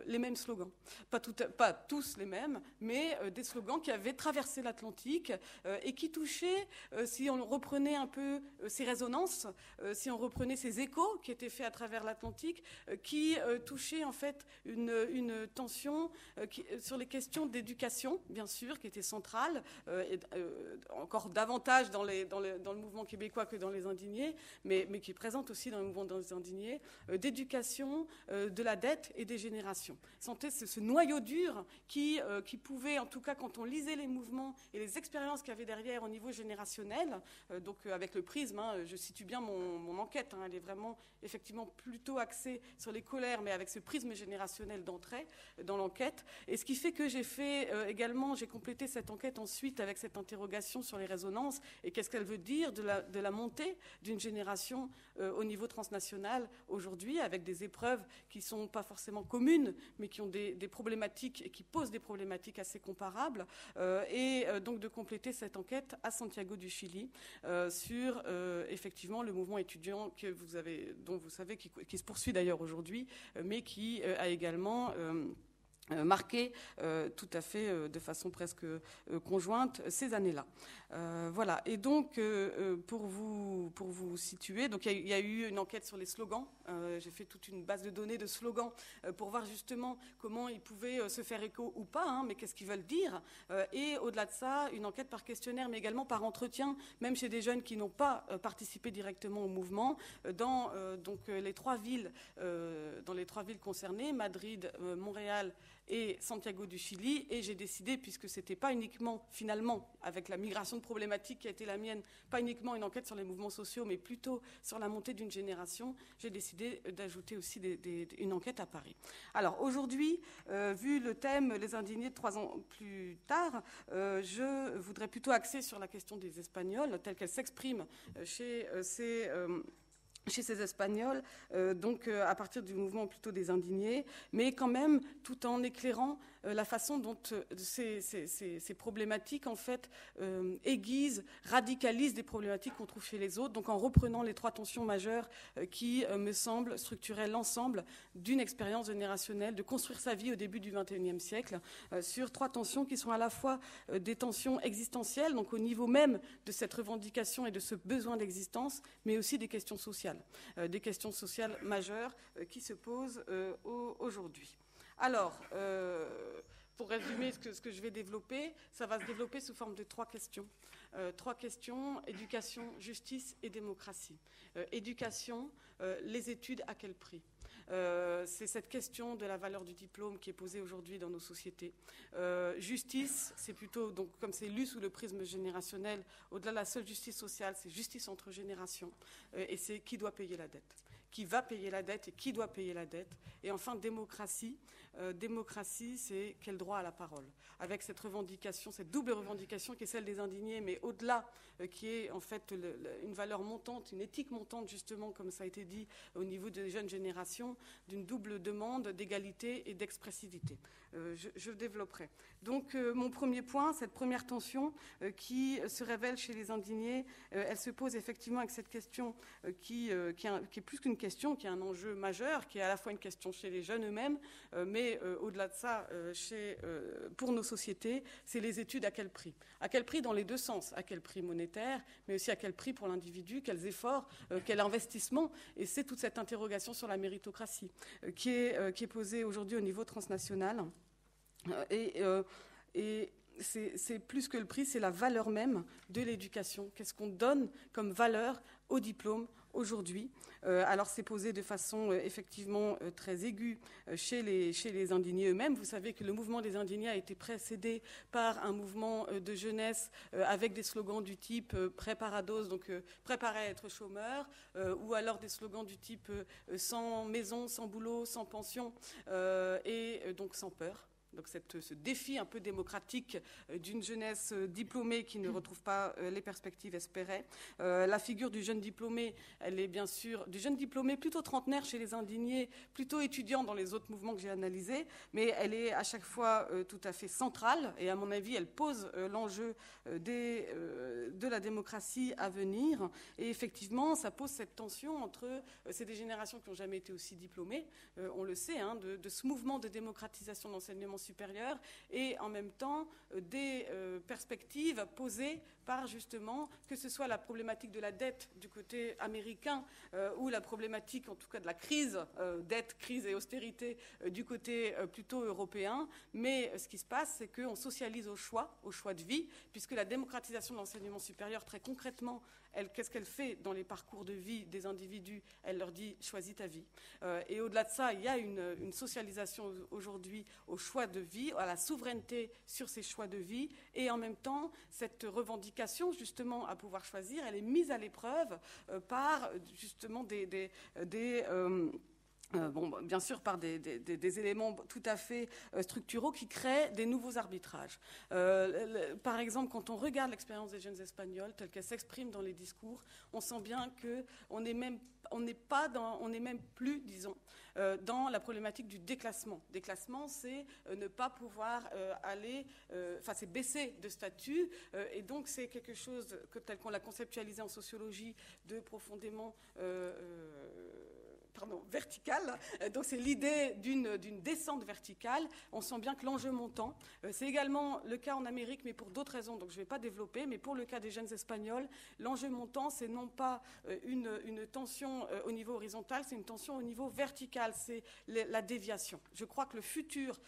les mêmes slogans. Pas tous les mêmes, mais des slogans qui avaient traversé l'Atlantique et qui touchaient, si on reprenait un peu ces résonances, si on reprenait ces échos qui étaient faits à travers l'Atlantique, qui touchaient en fait une tension sur les questions d'éducation, bien sûr, qui était centrale, encore davantage dans le mouvement québécois que dans les indignés, mais qui est présente aussi dans le mouvement des indignés, d'éducation, de la dette et des générations. Sentait ce noyau dur qui pouvait, en tout cas quand on lisait les mouvements et les expériences qu'il y avait derrière au niveau générationnel, donc avec le prisme, je situe bien mon enquête, elle est vraiment effectivement plutôt axée sur les colères, mais avec ce prisme générationnel d'entrée dans l'enquête. Et ce qui fait que j'ai fait également, j'ai complété cette enquête ensuite avec cette interrogation sur les résonances et qu'est-ce qu'elle veut dire de la montée d'une génération au niveau transnational aujourd'hui, avec des épreuves qui ne sont pas forcément communes, mais qui ont des problématiques et qui posent des problématiques assez comparables. Et donc de compléter cette enquête à Santiago du Chili sur effectivement le mouvement étudiant étudiants dont vous savez qui se poursuit d'ailleurs aujourd'hui, mais qui a également marqué tout à fait de façon presque conjointe ces années-là. Voilà. Et donc, pour vous situer, donc il y a eu une enquête sur les slogans. J'ai fait toute une base de données de slogans pour voir justement comment ils pouvaient se faire écho ou pas, hein, mais qu'est-ce qu'ils veulent dire. Et au-delà de ça, une enquête par questionnaire, mais également par entretien, même chez des jeunes qui n'ont pas participé directement au mouvement, dans donc les trois villes concernées, Madrid, Montréal et Santiago du Chili, et j'ai décidé, puisque c'était pas uniquement, finalement, avec la migration de problématiques qui a été la mienne, pas uniquement une enquête sur les mouvements sociaux, mais plutôt sur la montée d'une génération, j'ai décidé d'ajouter aussi une enquête à Paris. Alors aujourd'hui, vu le thème Les Indignés 3 ans plus tard, je voudrais plutôt axer sur la question des Espagnols, telle qu'elle s'exprime chez ces Espagnols, donc à partir du mouvement plutôt des indignés, mais quand même tout en éclairant la façon dont ces problématiques en fait aiguisent, radicalisent des problématiques qu'on trouve chez les autres, donc en reprenant les trois tensions majeures qui me semblent structurer l'ensemble d'une expérience générationnelle, de construire sa vie au début du XXIe siècle, sur trois tensions qui sont à la fois des tensions existentielles, donc au niveau même de cette revendication et de ce besoin d'existence, mais aussi des questions sociales majeures qui se posent aujourd'hui. Alors, pour résumer ce que je vais développer, ça va se développer sous forme de trois questions. Trois questions, éducation, justice et démocratie. Éducation, les études à quel prix ? C'est cette question de la valeur du diplôme qui est posée aujourd'hui dans nos sociétés. Justice, c'est plutôt, donc, comme c'est lu sous le prisme générationnel, au-delà de la seule justice sociale, c'est justice entre générations, et c'est qui doit payer la dette, qui va payer la dette et qui doit payer la dette. Et enfin, démocratie. Démocratie, c'est quel droit à la parole, avec cette revendication, cette double revendication qui est celle des indignés, mais au-delà, qui est en fait une valeur montante, une éthique montante, justement, comme ça a été dit au niveau des jeunes générations, d'une double demande d'égalité et d'expressivité. Je développerai. Donc, mon premier point, cette première tension qui se révèle chez les indignés, elle se pose effectivement avec cette question qui est plus qu'une question, qui est un enjeu majeur, qui est à la fois une question chez les jeunes eux-mêmes, mais au-delà de ça, pour nos sociétés, c'est les études à quel prix ? À quel prix dans les deux sens ? À quel prix monétaire, mais aussi à quel prix pour l'individu, quels efforts, quel investissement ? Et c'est toute cette interrogation sur la méritocratie qui est posée aujourd'hui au niveau transnational. Et c'est plus que le prix, c'est la valeur même de l'éducation. Qu'est-ce qu'on donne comme valeur au diplôme aujourd'hui ? Alors c'est posé de façon effectivement très aiguë chez les indignés eux-mêmes. Vous savez que le mouvement des indignés a été précédé par un mouvement de jeunesse avec des slogans du type préparados, donc préparé à être chômeur, ou alors des slogans du type sans maison, sans boulot, sans pension, et donc sans peur. Donc ce défi un peu démocratique d'une jeunesse diplômée qui ne retrouve pas les perspectives espérées. La figure du jeune diplômé, elle est bien sûr du jeune diplômé plutôt trentenaire chez les indignés, plutôt étudiant dans les autres mouvements que j'ai analysés, mais elle est à chaque fois tout à fait centrale et à mon avis elle pose l'enjeu de la démocratie à venir. Et effectivement ça pose cette tension entre c'est des générations qui n'ont jamais été aussi diplômées, on le sait, hein, de ce mouvement de démocratisation de l'enseignement supérieur et en même temps des perspectives posées par justement que ce soit la problématique de la dette du côté américain ou la problématique en tout cas de la crise, dette, crise et austérité du côté plutôt européen. Mais ce qui se passe, c'est qu'on socialise au choix de vie, puisque la démocratisation de l'enseignement supérieur, très concrètement, qu'est-ce qu'elle fait dans les parcours de vie des individus ? Elle leur dit « choisis ta vie ». Et au-delà de ça, il y a une socialisation aujourd'hui au choix de vie, à la souveraineté sur ces choix de vie, et en même temps, cette revendication justement à pouvoir choisir, elle est mise à l'épreuve par justement des Bien sûr par des éléments tout à fait structuraux qui créent des nouveaux arbitrages. Par exemple, quand on regarde l'expérience des jeunes Espagnols telle qu'elle s'exprime dans les discours, on sent bien qu'on n'est même plus, disons, dans la problématique du déclassement. Déclassement, c'est ne pas pouvoir c'est baisser de statut, et donc c'est quelque chose tel qu'on l'a conceptualisé en sociologie de profondément verticale. Donc c'est l'idée d'une descente verticale. On sent bien que l'enjeu montant, c'est également le cas en Amérique, mais pour d'autres raisons, donc je ne vais pas développer, mais pour le cas des jeunes Espagnols, l'enjeu montant, c'est non pas une tension au niveau horizontal, c'est une tension au niveau vertical, c'est la déviation. Je crois que le futur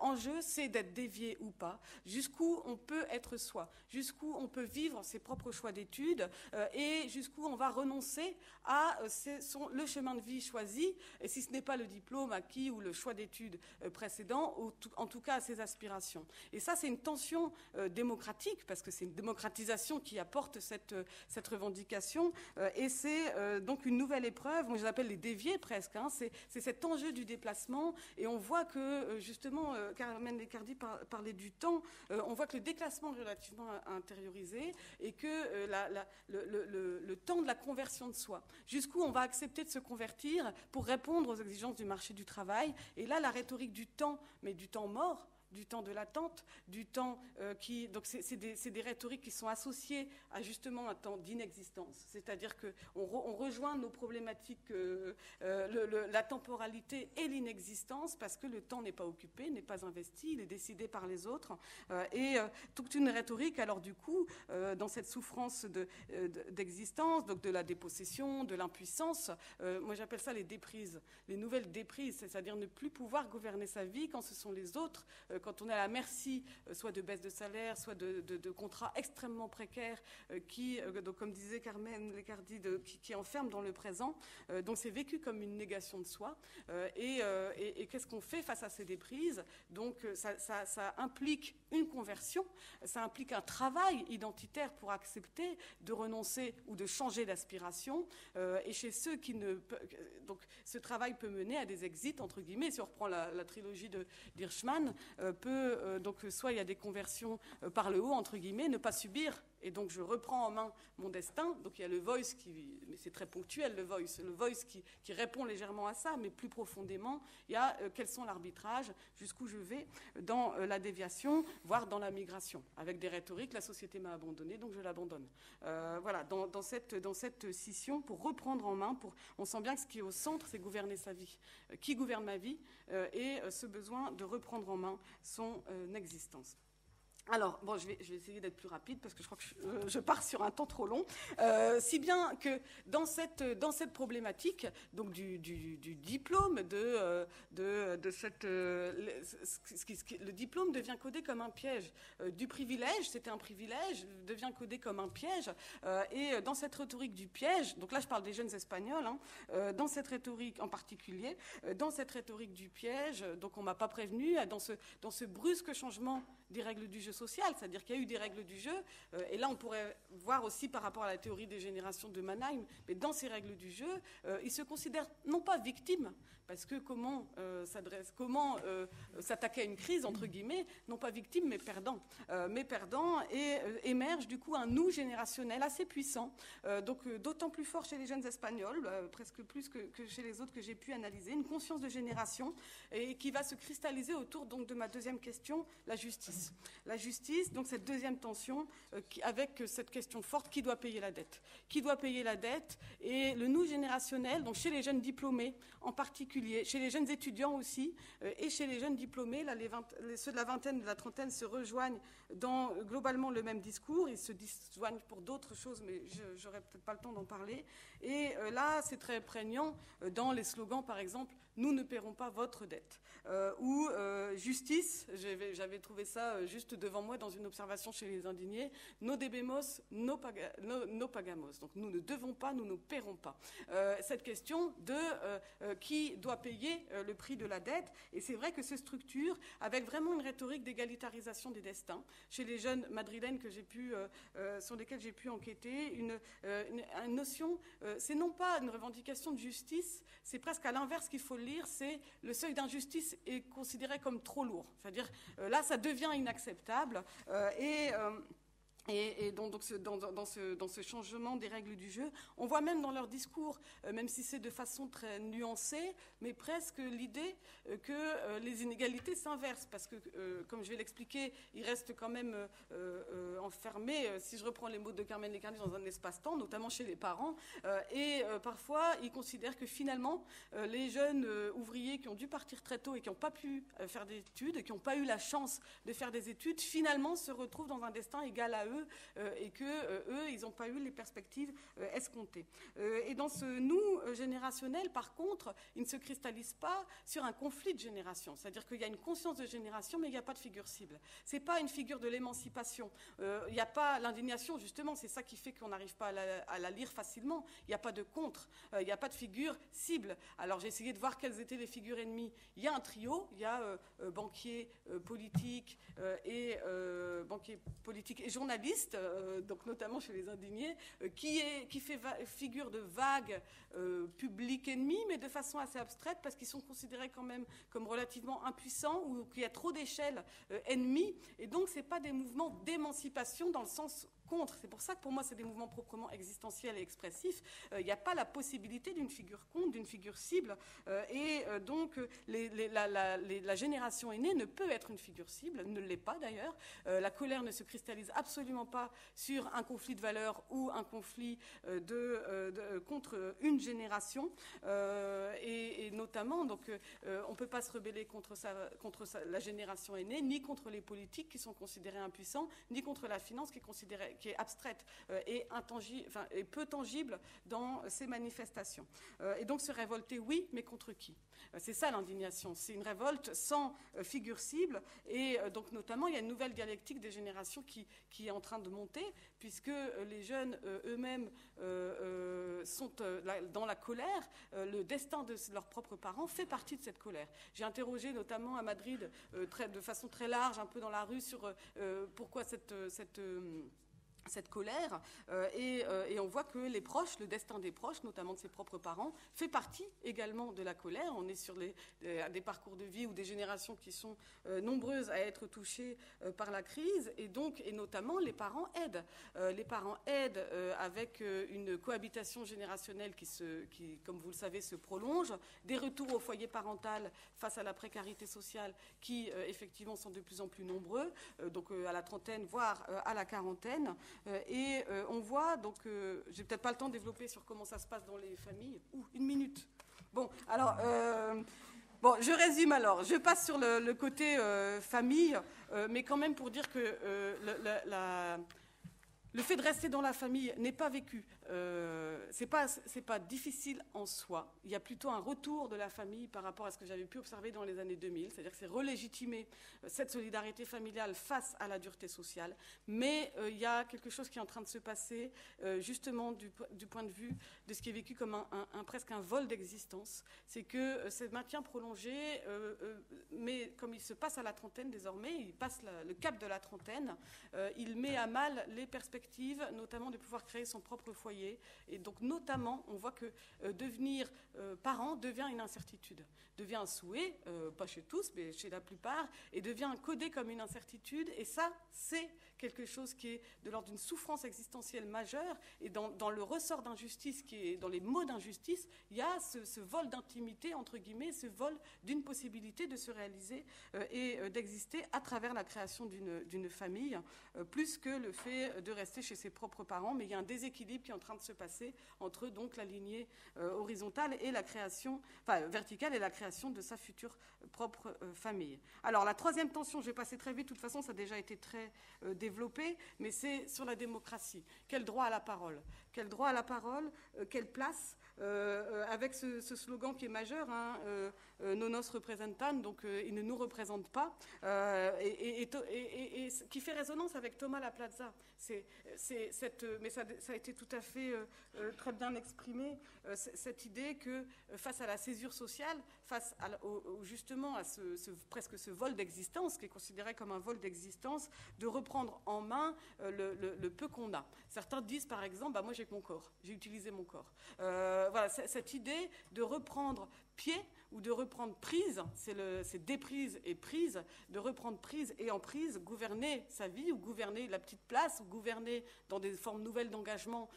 enjeu, c'est d'être dévié ou pas, jusqu'où on peut être soi, jusqu'où on peut vivre ses propres choix d'études, et jusqu'où on va renoncer à le chemin de vie choisi, et si ce n'est pas le diplôme acquis ou le choix d'études précédent, ou en tout cas à ses aspirations. Et ça, c'est une tension démocratique, parce que c'est une démocratisation qui apporte cette revendication, et c'est donc une nouvelle épreuve, moi je l'appelle les déviés presque, c'est cet enjeu du déplacement, et on voit que, justement, Carmen Lecardi parlait du temps, on voit que le déclassement est relativement intériorisé, et que le temps de la conversion de soi, jusqu'où on va accepter de se convertir pour répondre aux exigences du marché du travail. Et là, la rhétorique du temps, mais du temps mort, du temps de l'attente, du temps donc c'est des rhétoriques qui sont associées à justement un temps d'inexistence. C'est-à-dire qu'on rejoint nos problématiques, la temporalité et l'inexistence, parce que le temps n'est pas occupé, n'est pas investi, il est décidé par les autres. Et toute une rhétorique, alors du coup, dans cette souffrance d'existence, donc de la dépossession, de l'impuissance, moi j'appelle ça les déprises, les nouvelles déprises, c'est-à-dire ne plus pouvoir gouverner sa vie quand ce sont les autres, quand on est à la merci soit de baisse de salaire, soit de contrats extrêmement précaires qui, donc, comme disait Carmen Lecardi, qui enferment dans le présent. Donc c'est vécu comme une négation de soi. Et qu'est-ce qu'on fait face à ces déprises? Donc ça implique une conversion, ça implique un travail identitaire pour accepter de renoncer ou de changer d'aspiration. Et chez ceux qui ne... Donc ce travail peut mener à des exits, entre guillemets, si on reprend la trilogie d'Hirschman, donc soit il y a des conversions par le haut, entre guillemets, ne pas subir, et donc je reprends en main mon destin. Donc il y a le voice mais c'est très ponctuel, le voice qui répond légèrement à ça, mais plus profondément, il y a quels sont l'arbitrage, jusqu'où je vais dans la déviation, voire dans la migration, avec des rhétoriques, la société m'a abandonné, donc je l'abandonne. Voilà, dans cette scission, pour reprendre en main, on sent bien que ce qui est au centre, c'est gouverner sa vie. Qui gouverne ma vie, et ce besoin de reprendre en main son existence. Alors, je vais essayer d'être plus rapide parce que je crois que je pars sur un temps trop long. Si bien que dans cette problématique, donc du diplôme, le diplôme devient codé comme un piège. Du privilège, c'était un privilège, devient codé comme un piège. Et dans cette rhétorique du piège, donc là je parle des jeunes Espagnols, dans cette rhétorique en particulier, dans cette rhétorique du piège, donc on ne m'a pas prévenu, dans ce brusque changement des règles du jeu social, c'est-à-dire qu'il y a eu des règles du jeu, et là on pourrait voir aussi par rapport à la théorie des générations de Mannheim, mais dans ces règles du jeu, ils se considèrent non pas victimes, parce que comment s'attaquer à une crise, entre guillemets, non pas victime, mais perdant, et émerge du coup un nous générationnel assez puissant, donc d'autant plus fort chez les jeunes Espagnols, presque plus que chez les autres que j'ai pu analyser, une conscience de génération, et qui va se cristalliser autour donc de ma deuxième question, la justice. La justice, donc cette deuxième tension, avec cette question forte, qui doit payer la dette? Qui doit payer la dette? Et le nous générationnel, donc chez les jeunes diplômés en particulier, chez les jeunes étudiants aussi, et chez les jeunes diplômés, là, ceux de la vingtaine, de la trentaine se rejoignent dans globalement le même discours. Ils se disjoignent pour d'autres choses, mais j'aurai peut-être pas le temps d'en parler. Et là, c'est très prégnant dans les slogans, par exemple, « Nous ne paierons pas votre dette ». Ou justice, j'avais trouvé ça juste devant moi dans une observation chez les indignés, no debemos, no pagamos. Donc nous ne devons pas, nous ne paierons pas. Cette question de qui doit payer le prix de la dette, et c'est vrai que se structure avec vraiment une rhétorique d'égalitarisation des destins. Chez les jeunes madrilènes sur lesquels j'ai pu enquêter, une notion, c'est non pas une revendication de justice, c'est presque à l'inverse qu'il faut le lire, c'est le seuil d'injustice est considéré comme trop lourd. C'est-à-dire, là, ça devient inacceptable. Et donc dans ce changement des règles du jeu, on voit même dans leur discours, même si c'est de façon très nuancée, mais presque l'idée que les inégalités s'inversent. Parce que, comme je vais l'expliquer, ils restent quand même enfermés, si je reprends les mots de Carmen Lecarnier, dans un espace-temps, notamment chez les parents. Et parfois, ils considèrent que finalement, les jeunes ouvriers qui ont dû partir très tôt et qui n'ont pas pu faire d'études, qui n'ont pas eu la chance de faire des études, finalement se retrouvent dans un destin égal à eux, et que eux, ils n'ont pas eu les perspectives escomptées. Et dans ce nous générationnel, par contre, il ne se cristallise pas sur un conflit de génération. C'est-à-dire qu'il y a une conscience de génération, mais il n'y a pas de figure cible. C'est pas une figure de l'émancipation. Il n'y a pas l'indignation, justement, c'est ça qui fait qu'on n'arrive pas à la lire facilement. Il n'y a pas de contre, il n'y a pas de figure cible. Alors j'ai essayé de voir quelles étaient les figures ennemies. Il y a un trio, il y a banquiers politiques et journalistes, donc notamment chez les indignés, qui fait figure de vague public ennemi, mais de façon assez abstraite, parce qu'ils sont considérés quand même comme relativement impuissants, ou qu'il y a trop d'échelles ennemies, et donc c'est pas des mouvements d'émancipation dans le sens contre. C'est pour ça que pour moi c'est des mouvements proprement existentiels et expressifs. Il n'y a pas la possibilité d'une figure contre, d'une figure cible, et donc la génération aînée ne peut être une figure cible, ne l'est pas d'ailleurs. La colère ne se cristallise absolument pas sur un conflit de valeurs ou un conflit contre une génération, et notamment donc on ne peut pas se rebeller contre la génération aînée, ni contre les politiques qui sont considérés impuissants, ni contre la finance qui est abstraite et peu tangible dans ces manifestations. Et donc se révolter, oui, mais contre qui? C'est ça l'indignation, c'est une révolte sans figure cible, et donc notamment il y a une nouvelle dialectique des générations qui est en train de monter, puisque les jeunes eux-mêmes sont dans la colère. Le destin de leurs propres parents fait partie de cette colère. J'ai interrogé notamment à Madrid de façon très large, un peu dans la rue, sur pourquoi cette colère, et on voit que les proches, le destin des proches, notamment de ses propres parents, fait partie également de la colère. On est sur des parcours de vie ou des générations qui sont nombreuses à être touchées par la crise, et notamment les parents aident. Les parents aident avec une cohabitation générationnelle qui, comme vous le savez, se prolonge, des retours au foyer parental face à la précarité sociale qui, effectivement, sont de plus en plus nombreux, donc à la trentaine, voire à la quarantaine. Et on voit, donc, j'ai peut-être pas le temps de développer sur comment ça se passe dans les familles. Une minute. Bon, alors, je résume alors. Je passe sur le côté famille, mais quand même pour dire que le fait de rester dans la famille n'est pas vécu. C'est pas difficile en soi. Il y a plutôt un retour de la famille par rapport à ce que j'avais pu observer dans les années 2000. C'est-à-dire que c'est relégitimer cette solidarité familiale face à la dureté sociale. Mais il y a quelque chose qui est en train de se passer, justement du point de vue de ce qui est vécu comme presque un vol d'existence. C'est que ce maintien prolongé, mais comme il se passe à la trentaine désormais, il passe le cap de la trentaine, il met à mal les perspectives, notamment de pouvoir créer son propre foyer. Et donc, notamment, on voit que devenir parent devient une incertitude, devient un souhait, pas chez tous, mais chez la plupart, et devient codé comme une incertitude. Et ça, c'est quelque chose qui est de l'ordre d'une souffrance existentielle majeure. Et dans le ressort d'injustice, qui est dans les mots d'injustice, il y a ce vol d'intimité, entre guillemets, ce vol d'une possibilité de se réaliser et d'exister à travers la création d'une famille, plus que le fait de rester chez ses propres parents. Mais il y a un déséquilibre qui est en train de se passer entre donc la lignée horizontale et la création, verticale, et la création de sa future propre famille. Alors la troisième tension, je vais passer très vite, de toute façon ça a déjà été très développé, mais c'est sur la démocratie. Quel droit à la parole? Quel droit à la parole? Quelle place? Avec ce slogan qui est majeur, non nos representan, donc il ne nous représente pas, et qui fait résonance avec Thomas Laplaza. Mais ça a été tout à fait très bien exprimé, cette idée que face à la césure sociale, face justement à presque ce vol d'existence, qui est considéré comme un vol d'existence, de reprendre en main le peu qu'on a. Certains disent par exemple, moi j'ai mon corps, j'ai utilisé mon corps. Voilà, cette idée de reprendre pied ou de reprendre prise, c'est déprise et prise, de reprendre prise et en prise, gouverner sa vie ou gouverner la petite place, ou gouverner dans des formes nouvelles d'engagement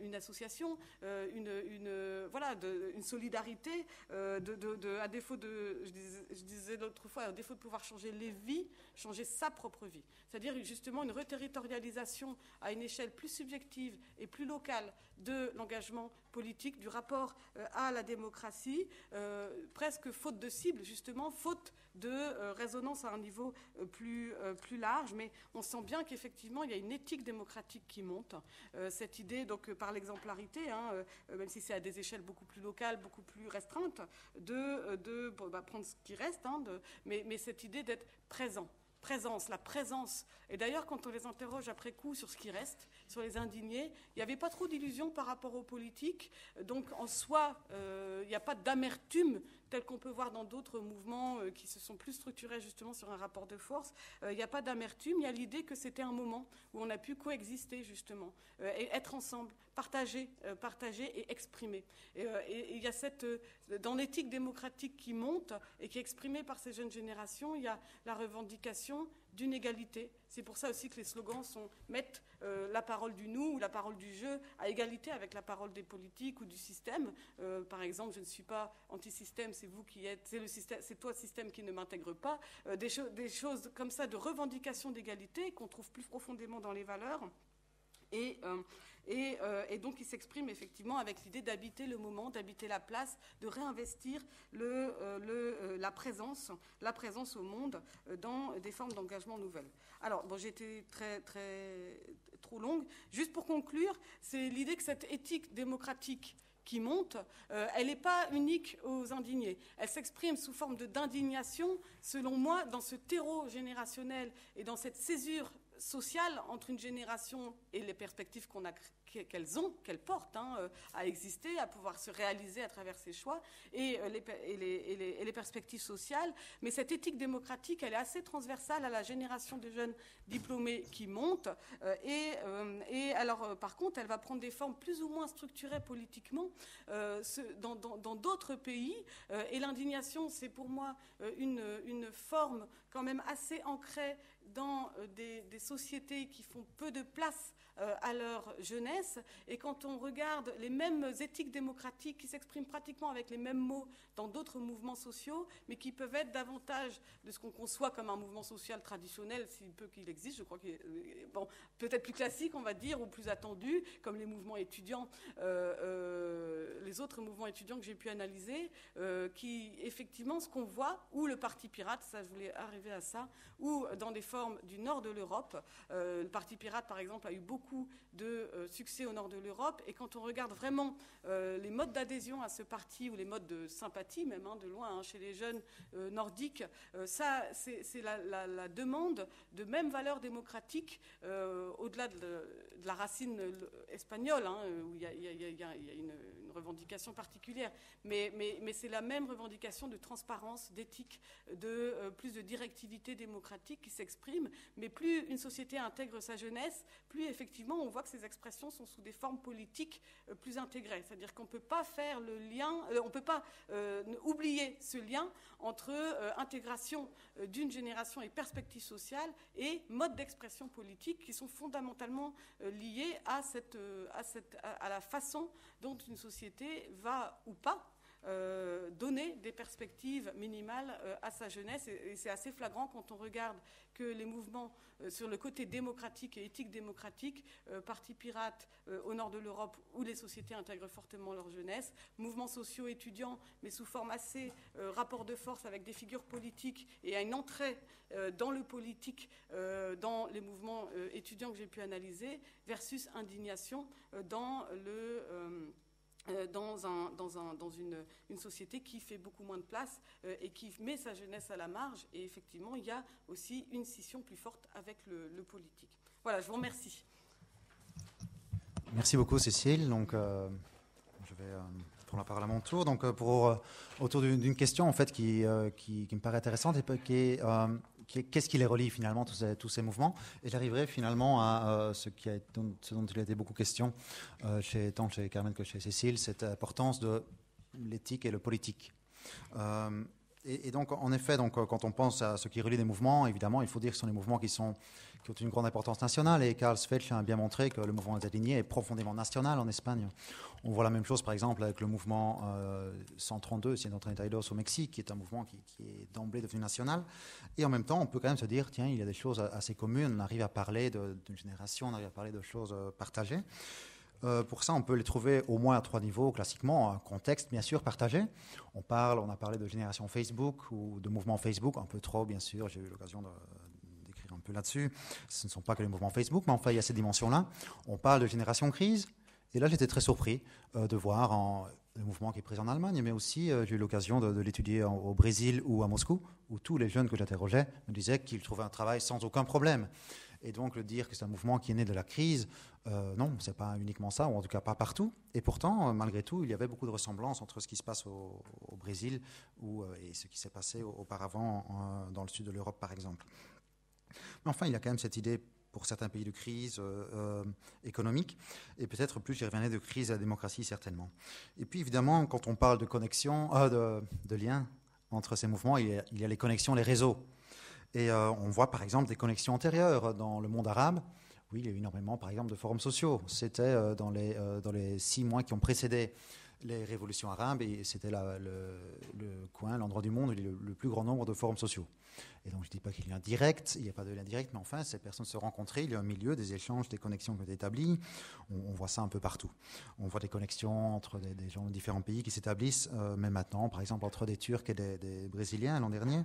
une association, une solidarité, à défaut de, je disais l'autre fois, à défaut de pouvoir changer les vies, changer sa propre vie. C'est-à-dire justement une reterritorialisation à une échelle plus subjective et plus locale de l'engagement politique, du rapport à la démocratie, presque faute de cible, justement, faute de résonance à un niveau plus large. Mais on sent bien qu'effectivement, il y a une éthique démocratique qui monte. Cette idée, donc, par l'exemplarité, même si c'est à des échelles beaucoup plus locales, beaucoup plus restreintes, de prendre ce qui reste, mais cette idée d'être présent. La présence. Et d'ailleurs, quand on les interroge après coup sur ce qui reste, sur les indignés, il n'y avait pas trop d'illusions par rapport aux politiques. Donc, en soi, il n'y a pas d'amertume tel qu'on peut voir dans d'autres mouvements qui se sont plus structurés justement sur un rapport de force. Il n'y a pas d'amertume, il y a l'idée que c'était un moment où on a pu coexister justement, et être ensemble, partager et exprimer. Et il y a dans l'éthique démocratique qui monte et qui est exprimée par ces jeunes générations, il y a la revendication d'une égalité. C'est pour ça aussi que les slogans mettent la parole du nous ou la parole du je à égalité avec la parole des politiques ou du système. Par exemple, je ne suis pas anti-système, c'est vous qui êtes, c'est toi système qui ne m'intègre pas. Des choses comme ça de revendication d'égalité qu'on trouve plus profondément dans les valeurs. Et donc, il s'exprime effectivement avec l'idée d'habiter le moment, d'habiter la place, de réinvestir la présence au monde dans des formes d'engagement nouvelles. Alors, bon, j'ai été trop longue. Juste pour conclure, c'est l'idée que cette éthique démocratique qui monte, elle n'est pas unique aux indignés. Elle s'exprime sous forme d'indignation, selon moi, dans ce terreau générationnel et dans cette césure sociale entre une génération et les perspectives qu'elles portent à exister, à pouvoir se réaliser à travers ses choix, et les perspectives sociales. Mais cette éthique démocratique, elle est assez transversale à la génération de jeunes diplômés qui montent. Et alors, par contre, elle va prendre des formes plus ou moins structurées politiquement dans d'autres pays. Et l'indignation, c'est pour moi une forme quand même assez ancrée dans des sociétés qui font peu de place à leur jeunesse. Et quand on regarde les mêmes éthiques démocratiques qui s'expriment pratiquement avec les mêmes mots dans d'autres mouvements sociaux, mais qui peuvent être davantage de ce qu'on conçoit comme un mouvement social traditionnel, si peu qu'il existe, je crois qu'il est peut-être plus classique, on va dire, ou plus attendu, comme les mouvements étudiants, les autres mouvements étudiants que j'ai pu analyser, qui, effectivement, ce qu'on voit, ou le Parti pirate, ça je voulais arriver à ça, ou dans des formes du nord de l'Europe. Le Parti pirate, par exemple, a eu beaucoup de succès au nord de l'Europe. Et quand on regarde vraiment les modes d'adhésion à ce parti, ou les modes de sympathie même, de loin, chez les jeunes nordiques, ça, c'est la demande de mêmes valeurs démocratiques, au-delà de la racine espagnole, où il y a une revendication particulière. Mais c'est la même revendication de transparence, d'éthique, de plus de directivité démocratique qui s'exprime. Mais plus une société intègre sa jeunesse, plus effectivement on voit que ces expressions sont sous des formes politiques plus intégrées. C'est-à-dire qu'on ne peut pas faire le lien, on ne peut pas oublier ce lien entre intégration d'une génération et perspectives sociales et modes d'expression politique qui sont fondamentalement liés à la façon dont une société va ou pas donner des perspectives minimales à sa jeunesse. Et c'est assez flagrant quand on regarde que les mouvements sur le côté démocratique et éthique démocratique, Parti pirate au nord de l'Europe, où les sociétés intègrent fortement leur jeunesse, mouvements sociaux étudiants, mais sous forme assez rapport de force avec des figures politiques et à une entrée dans le politique, dans les mouvements étudiants que j'ai pu analyser, versus indignation dans une société qui fait beaucoup moins de place et qui met sa jeunesse à la marge. Et effectivement, il y a aussi une scission plus forte avec le politique. Voilà, je vous remercie. Merci beaucoup, Cécile. Donc, je vais prendre la parole à mon tour. Donc, autour d'une question en fait qui me paraît intéressante et qu'est-ce qui les relie finalement, tous ces mouvements. Et j'arriverai finalement à ce dont il a été beaucoup question, tant chez Carmen que chez Cécile, cette importance de l'éthique et le politique. Et donc, en effet, quand on pense à ce qui relie les mouvements, évidemment, il faut dire que ce sont des mouvements qui ont une grande importance nationale. Et Karl Svetch a bien montré que le mouvement des alignés est profondément national en Espagne. On voit la même chose, par exemple, avec le mouvement 132, Cientos au Mexique, qui est un mouvement qui est d'emblée devenu national. Et en même temps, on peut quand même se dire, tiens, il y a des choses assez communes. On arrive à parler d'une génération, on arrive à parler de choses partagées. Pour ça, on peut les trouver au moins à 3 niveaux, classiquement. Un contexte, bien sûr, partagé. On a parlé de génération Facebook ou de mouvement Facebook, un peu trop, bien sûr. J'ai eu l'occasion d'écrire un peu là-dessus. Ce ne sont pas que les mouvements Facebook, mais enfin, il y a ces dimensions-là. On parle de génération crise. Et là, j'étais très surpris de voir le mouvement qui est présent en Allemagne, mais aussi j'ai eu l'occasion de l'étudier au Brésil ou à Moscou, où tous les jeunes que j'interrogeais me disaient qu'ils trouvaient un travail sans aucun problème. Et donc, le dire que c'est un mouvement qui est né de la crise, non, ce n'est pas uniquement ça, ou en tout cas pas partout. Et pourtant, malgré tout, il y avait beaucoup de ressemblances entre ce qui se passe au Brésil et ce qui s'est passé auparavant dans le sud de l'Europe, par exemple. Mais enfin, il y a quand même cette idée, pour certains pays, de crise économique, et peut-être plus, j'y reviendrai, de crise de la démocratie, certainement. Et puis, évidemment, quand on parle de connexion, de liens entre ces mouvements, il y a les connexions, les réseaux. Et on voit par exemple des connexions antérieures dans le monde arabe. Oui, il y a eu énormément par exemple de forums sociaux. C'était dans les 6 mois qui ont précédé les révolutions arabes et c'était le coin, l'endroit du monde où il y a le plus grand nombre de forums sociaux. Et donc je ne dis pas qu'il y a un direct, il n'y a pas de lien direct, mais enfin ces personnes se rencontraient, il y a un milieu, des échanges, des connexions qui ont été établies. On voit ça un peu partout. On voit des connexions entre des gens de différents pays qui s'établissent, même maintenant, par exemple entre des Turcs et des Brésiliens l'an dernier.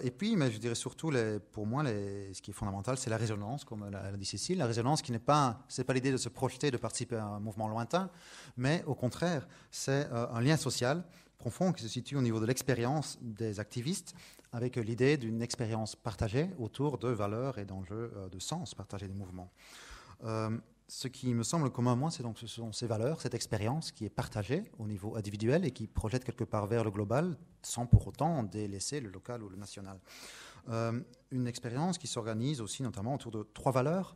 Et puis, mais je dirais surtout, pour moi, ce qui est fondamental, c'est la résonance, comme l'a dit Cécile. La résonance qui n'est pas, c'est pas l'idée de se projeter, de participer à un mouvement lointain, mais au contraire, c'est un lien social profond qui se situe au niveau de l'expérience des activistes, avec l'idée d'une expérience partagée autour de valeurs et d'enjeux de sens partagés des mouvements. Ce qui me semble commun à moi, ce sont ces valeurs, cette expérience qui est partagée au niveau individuel et qui projette quelque part vers le global, sans pour autant délaisser le local ou le national. Une expérience qui s'organise aussi notamment autour de 3 valeurs,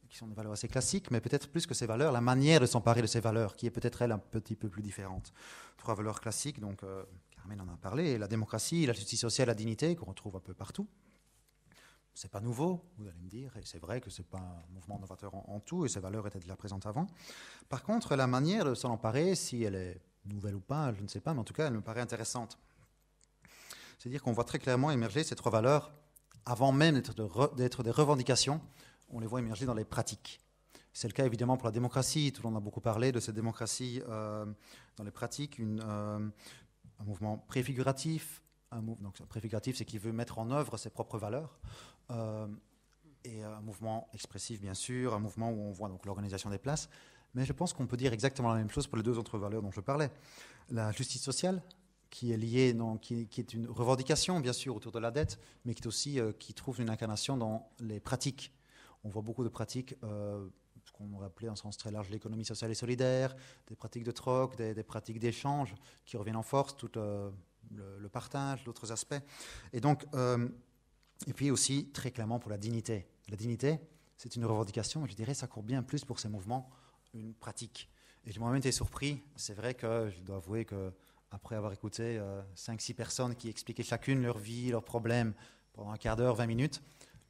qui sont des valeurs assez classiques, mais peut-être plus que ces valeurs, la manière de s'emparer de ces valeurs, qui est peut-être elle un petit peu plus différente. 3 valeurs classiques, donc Carmen en a parlé, la démocratie, la justice sociale, la dignité, qu'on retrouve un peu partout. Ce n'est pas nouveau, vous allez me dire, et c'est vrai que ce n'est pas un mouvement novateur en tout, et ces valeurs étaient déjà présentes avant. Par contre, la manière de s'en emparer, si elle est nouvelle ou pas, je ne sais pas, mais en tout cas, elle me paraît intéressante. C'est-à-dire qu'on voit très clairement émerger ces 3 valeurs, avant même d'être des revendications, on les voit émerger dans les pratiques. C'est le cas évidemment pour la démocratie, tout le monde a beaucoup parlé de cette démocratie dans les pratiques, un mouvement préfiguratif. Donc, préfiguratif, c'est qu'il veut mettre en œuvre ses propres valeurs. Et un mouvement expressif, bien sûr, un mouvement où on voit donc l'organisation des places. Mais je pense qu'on peut dire exactement la même chose pour les 2 autres valeurs dont je parlais. La justice sociale, qui est liée, qui est une revendication, bien sûr, autour de la dette, mais qui est aussi qui trouve une incarnation dans les pratiques. On voit beaucoup de pratiques, ce qu'on aurait appelé en sens très large l'économie sociale et solidaire, des pratiques de troc, des pratiques d'échange qui reviennent en force, tout le partage, d'autres aspects. Et donc, et puis aussi, très clairement, pour la dignité. La dignité, c'est une revendication, mais je dirais ça court bien plus pour ces mouvements, une pratique. Et j'ai moi-même été surpris. C'est vrai que je dois avouer qu'après avoir écouté 5-6 personnes qui expliquaient chacune leur vie, leurs problèmes pendant un quart d'heure, 20 minutes,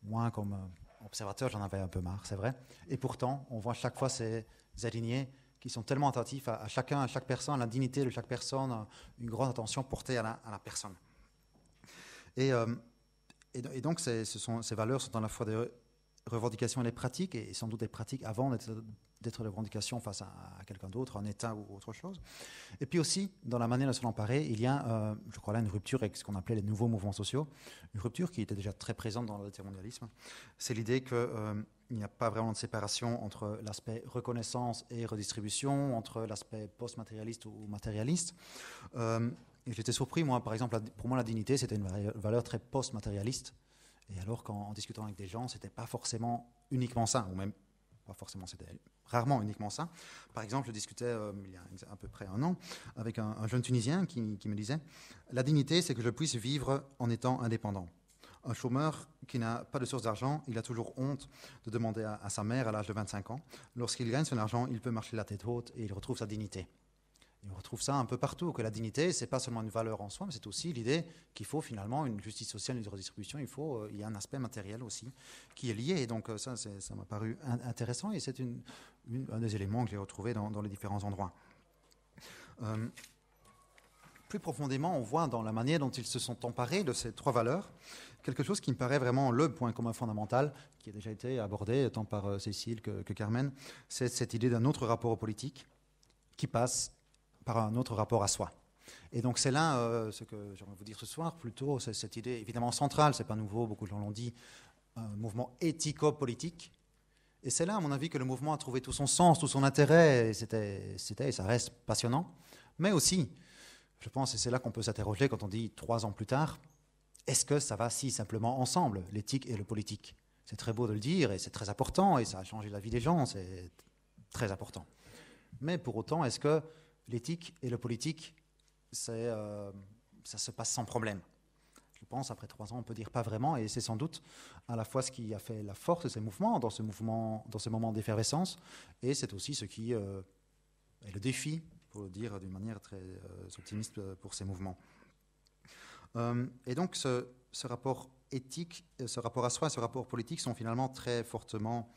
moi, comme observateur, j'en avais un peu marre, c'est vrai. Et pourtant, on voit chaque fois ces alignés qui sont tellement attentifs à chacun, à chaque personne, à la dignité de chaque personne, une grande attention portée à la personne. Et donc, ces valeurs sont à la fois des revendications et des pratiques, et sans doute des pratiques avant d'être des revendications face à quelqu'un d'autre, un État ou autre chose. Et puis aussi, dans la manière de s'en emparer, il y a, je crois là, une rupture avec ce qu'on appelait les nouveaux mouvements sociaux, une rupture qui était déjà très présente dans l'altermondialisme. C'est l'idée qu'il n'y a pas vraiment de séparation entre l'aspect reconnaissance et redistribution, entre l'aspect post-matérialiste ou matérialiste. Et j'étais surpris, moi, par exemple, pour moi, la dignité, c'était une valeur très post-matérialiste. Et alors qu'en discutant avec des gens, c'était pas forcément uniquement ça, ou même pas forcément, c'était rarement uniquement ça. Par exemple, je discutais il y a à peu près 1 an avec un jeune Tunisien qui me disait « La dignité, c'est que je puisse vivre en étant indépendant. Un chômeur qui n'a pas de source d'argent, il a toujours honte de demander à sa mère à l'âge de 25 ans. Lorsqu'il gagne son argent, il peut marcher la tête haute et il retrouve sa dignité. » Et on retrouve ça un peu partout, que la dignité, ce n'est pas seulement une valeur en soi, mais c'est aussi l'idée qu'il faut finalement une justice sociale, une redistribution, il y a un aspect matériel aussi qui est lié. Et donc ça m'a paru intéressant et c'est un des éléments que j'ai retrouvé dans les différents endroits. Plus profondément, on voit dans la manière dont ils se sont emparés de ces trois valeurs quelque chose qui me paraît vraiment le point commun fondamental, qui a déjà été abordé tant par Cécile que Carmen, c'est cette idée d'un autre rapport aux politiques qui passe par un autre rapport à soi. Et donc c'est là ce que j'aimerais vous dire ce soir, plutôt c'est cette idée évidemment centrale, c'est pas nouveau, beaucoup de gens l'ont dit, un mouvement éthico-politique. Et c'est là, à mon avis, que le mouvement a trouvé tout son sens, tout son intérêt, et ça reste passionnant. Mais aussi, je pense, et c'est là qu'on peut s'interroger quand on dit 3 ans plus tard, est-ce que ça va si simplement ensemble, l'éthique et le politique? C'est très beau de le dire, et c'est très important, et ça a changé la vie des gens, c'est très important. Mais pour autant, est-ce que l'éthique et le politique, ça se passe sans problème? Je pense, après 3 ans, on peut dire pas vraiment, et c'est sans doute à la fois ce qui a fait la force de ces mouvements, dans ce moment d'effervescence, et c'est aussi ce qui est le défi, pour le dire d'une manière très optimiste pour ces mouvements. Et donc ce rapport éthique, ce rapport à soi et ce rapport politique sont finalement très fortement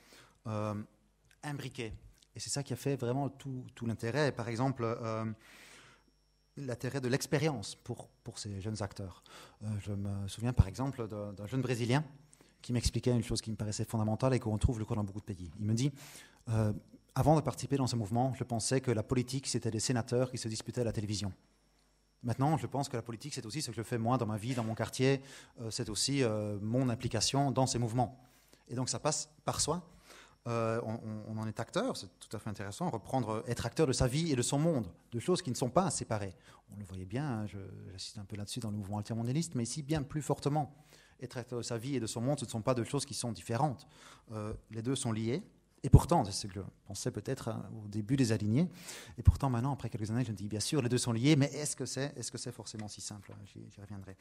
imbriqués. Et c'est ça qui a fait vraiment tout l'intérêt. Par exemple, l'intérêt de l'expérience pour ces jeunes acteurs. Je me souviens par exemple d'un jeune Brésilien qui m'expliquait une chose qui me paraissait fondamentale et qu'on trouve dans beaucoup de pays. Il me dit, avant de participer dans ce mouvement, je pensais que la politique, c'était des sénateurs qui se disputaient à la télévision. Maintenant, je pense que la politique, c'est aussi ce que je fais moi dans ma vie, dans mon quartier, c'est aussi mon implication dans ces mouvements. Et donc ça passe par soi. On en est acteur, c'est tout à fait intéressant, être acteur de sa vie et de son monde, de choses qui ne sont pas séparées. On le voyait bien, j'assiste un peu là-dessus dans le mouvement altermondialiste, mais ici bien plus fortement. Être acteur de sa vie et de son monde, ce ne sont pas deux choses qui sont différentes. Les deux sont liés, et pourtant, c'est ce que je pensais peut-être au début des alignés, et pourtant maintenant, après quelques années, je me dis, bien sûr, les deux sont liés, mais est-ce que c'est forcément si simple? J'y reviendrai.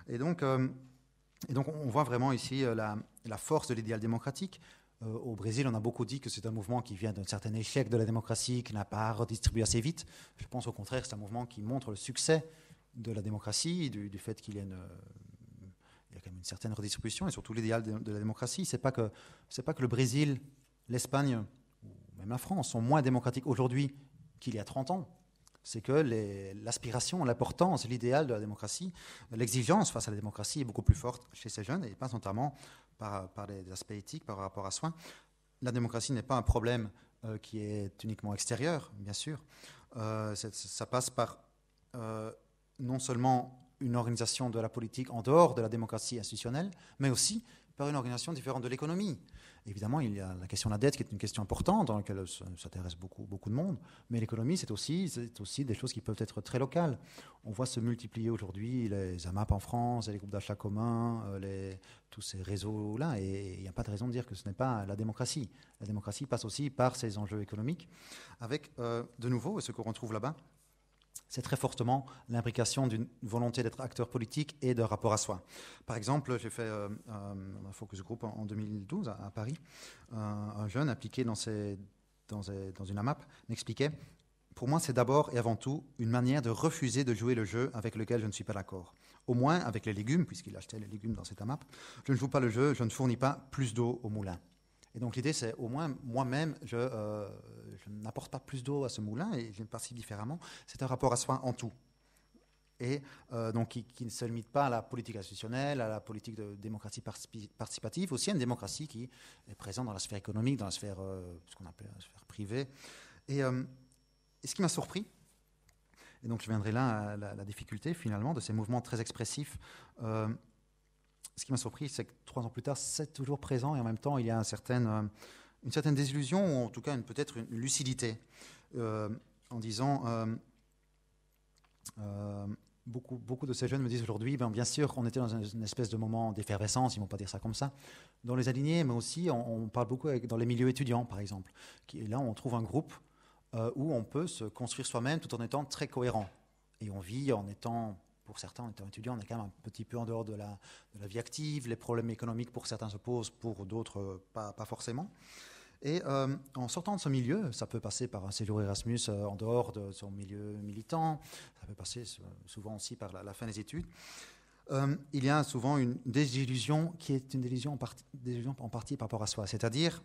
Et donc, on voit vraiment ici la force de l'idéal démocratique. Au Brésil, on a beaucoup dit que c'est un mouvement qui vient d'un certain échec de la démocratie, qui n'a pas redistribué assez vite. Je pense au contraire que c'est un mouvement qui montre le succès de la démocratie, du fait qu'il y a quand même une certaine redistribution, et surtout l'idéal de la démocratie. C'est pas que le Brésil, l'Espagne, ou même la France, sont moins démocratiques aujourd'hui qu'il y a 30 ans. C'est que l'aspiration, l'importance, l'idéal de la démocratie, l'exigence face à la démocratie est beaucoup plus forte chez ces jeunes, et pas notamment par des aspects éthiques, par rapport à soi. La démocratie n'est pas un problème qui est uniquement extérieur, bien sûr. Ça passe par non seulement une organisation de la politique en dehors de la démocratie institutionnelle, mais aussi par une organisation différente de l'économie. Évidemment, il y a la question de la dette qui est une question importante dans laquelle s'intéresse beaucoup de monde, mais l'économie, c'est aussi des choses qui peuvent être très locales. On voit se multiplier aujourd'hui les AMAP en France, les groupes d'achat communs, tous ces réseaux-là, et il n'y a pas de raison de dire que ce n'est pas la démocratie. La démocratie passe aussi par ces enjeux économiques, avec, de nouveau, et ce qu'on retrouve là-bas, c'est très fortement l'imbrication d'une volonté d'être acteur politique et de rapport à soi. Par exemple, j'ai fait un focus group en 2012 à Paris. Un jeune impliqué dans une AMAP m'expliquait « Pour moi, c'est d'abord et avant tout une manière de refuser de jouer le jeu avec lequel je ne suis pas d'accord. Au moins avec les légumes, puisqu'il achetait les légumes dans cette AMAP, je ne joue pas le jeu, je ne fournis pas plus d'eau au moulin. » Et donc l'idée, c'est au moins moi-même, je n'apporte pas plus d'eau à ce moulin et je ne participe différemment. C'est un rapport à soi en tout. Et donc qui ne se limite pas à la politique institutionnelle, à la politique de démocratie participative, aussi à une démocratie qui est présente dans la sphère économique, dans la sphère, ce qu'on appelle la sphère privée. Et ce qui m'a surpris, et donc je viendrai là à la difficulté finalement de ces mouvements très expressifs, ce qui m'a surpris, c'est que 3 ans plus tard, c'est toujours présent et en même temps, il y a une certaine désillusion, ou en tout cas peut-être une lucidité, en disant, beaucoup de ces jeunes me disent aujourd'hui, bien sûr, on était dans une espèce de moment d'effervescence, ils ne vont pas dire ça comme ça, dans les alignés, mais aussi, on parle beaucoup dans les milieux étudiants, par exemple. Et là, on trouve un groupe où on peut se construire soi-même tout en étant très cohérent. Et on vit en étant... Pour certains, en étant étudiants, on est quand même un petit peu en dehors de la vie active. Les problèmes économiques, pour certains, se posent, pour d'autres, pas forcément. Et en sortant de ce milieu, ça peut passer par un séjour Erasmus en dehors de son milieu militant, ça peut passer souvent aussi par la fin des études. Il y a souvent une désillusion qui est une désillusion en partie par rapport à soi. C'est-à-dire,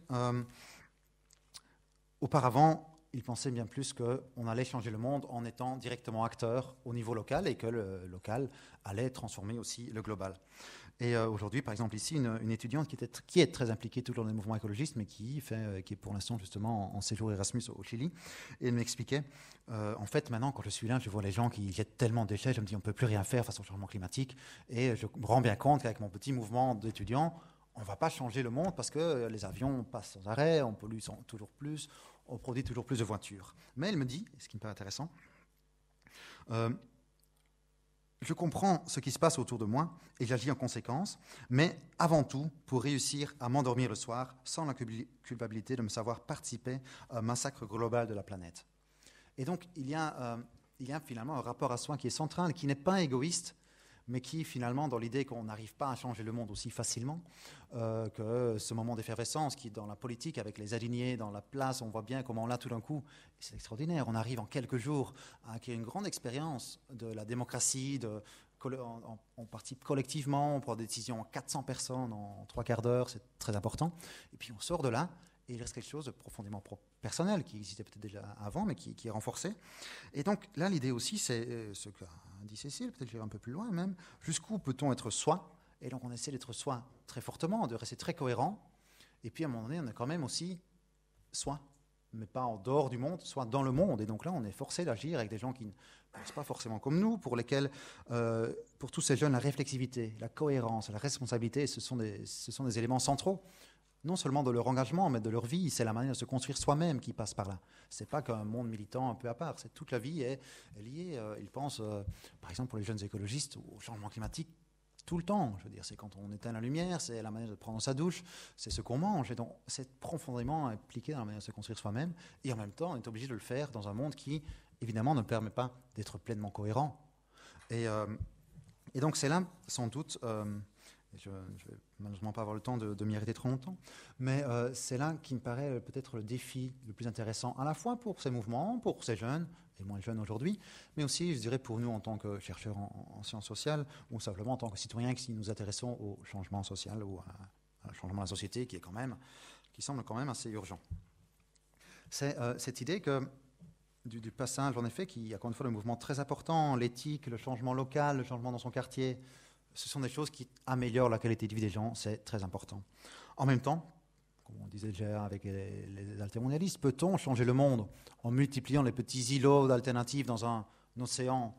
auparavant, il pensait bien plus qu'on allait changer le monde en étant directement acteur au niveau local et que le local allait transformer aussi le global. Et aujourd'hui, par exemple, ici, une étudiante qui est très impliquée toujours dans les mouvements écologistes, mais qui est pour l'instant justement en séjour Erasmus au Chili, et elle m'expliquait, en fait, maintenant, quand je suis là, je vois les gens qui jettent tellement de déchets, je me dis, on ne peut plus rien faire face au changement climatique, et je me rends bien compte qu'avec mon petit mouvement d'étudiants, on ne va pas changer le monde parce que les avions passent sans arrêt, on pollue toujours plus, on produit toujours plus de voitures. Mais elle me dit, ce qui me paraît intéressant, je comprends ce qui se passe autour de moi et j'agis en conséquence, mais avant tout pour réussir à m'endormir le soir sans la culpabilité de me savoir participer à un massacre global de la planète. Et donc il y a finalement un rapport à soi qui est central, qui n'est pas égoïste, mais qui finalement, dans l'idée qu'on n'arrive pas à changer le monde aussi facilement, que ce moment d'effervescence qui, dans la politique, avec les alignés dans la place, on voit bien comment là, tout d'un coup, c'est extraordinaire, on arrive en quelques jours à acquérir une grande expérience de la démocratie, on participe collectivement, on prend des décisions en 400 personnes en 3 quarts d'heure, c'est très important, et puis on sort de là, et il reste quelque chose de profondément personnel, qui existait peut-être déjà avant, mais qui est renforcé. Et donc là, l'idée aussi, c'est ce qu'a dit Cécile, peut-être j'irai un peu plus loin même, jusqu'où peut-on être soi? Et donc on essaie d'être soi très fortement, de rester très cohérent, et puis à un moment donné, on est quand même aussi soi, mais pas en dehors du monde, soit dans le monde. Et donc là, on est forcé d'agir avec des gens qui ne pensent pas forcément comme nous, pour lesquels, pour tous ces jeunes, la réflexivité, la cohérence, la responsabilité, ce sont des éléments centraux. Non seulement de leur engagement, mais de leur vie. C'est la manière de se construire soi-même qui passe par là. Ce n'est pas qu'un monde militant un peu à part. C'est toute la vie est liée. Ils pensent, par exemple, pour les jeunes écologistes, au changement climatique tout le temps. Je veux dire, c'est quand on éteint la lumière, c'est la manière de prendre sa douche, c'est ce qu'on mange. Et donc, c'est profondément impliqué dans la manière de se construire soi-même. Et en même temps, on est obligé de le faire dans un monde qui, évidemment, ne permet pas d'être pleinement cohérent. Et donc, c'est là, sans doute... je ne vais malheureusement pas avoir le temps de m'y arrêter trop longtemps, mais c'est là qui me paraît peut-être le défi le plus intéressant, à la fois pour ces mouvements, pour ces jeunes, et moins jeunes aujourd'hui, mais aussi, je dirais, pour nous en tant que chercheurs en sciences sociales, ou simplement en tant que citoyens qui nous intéressons au changement social ou à changement de la société qui semble quand même assez urgent. C'est cette idée que du passage, en effet, qui, encore une fois, le mouvement très important, l'éthique, le changement local, le changement dans son quartier, ce sont des choses qui améliorent la qualité de vie des gens, c'est très important. En même temps, comme on disait déjà avec les altermondialistes, peut-on changer le monde en multipliant les petits îlots d'alternatives dans un océan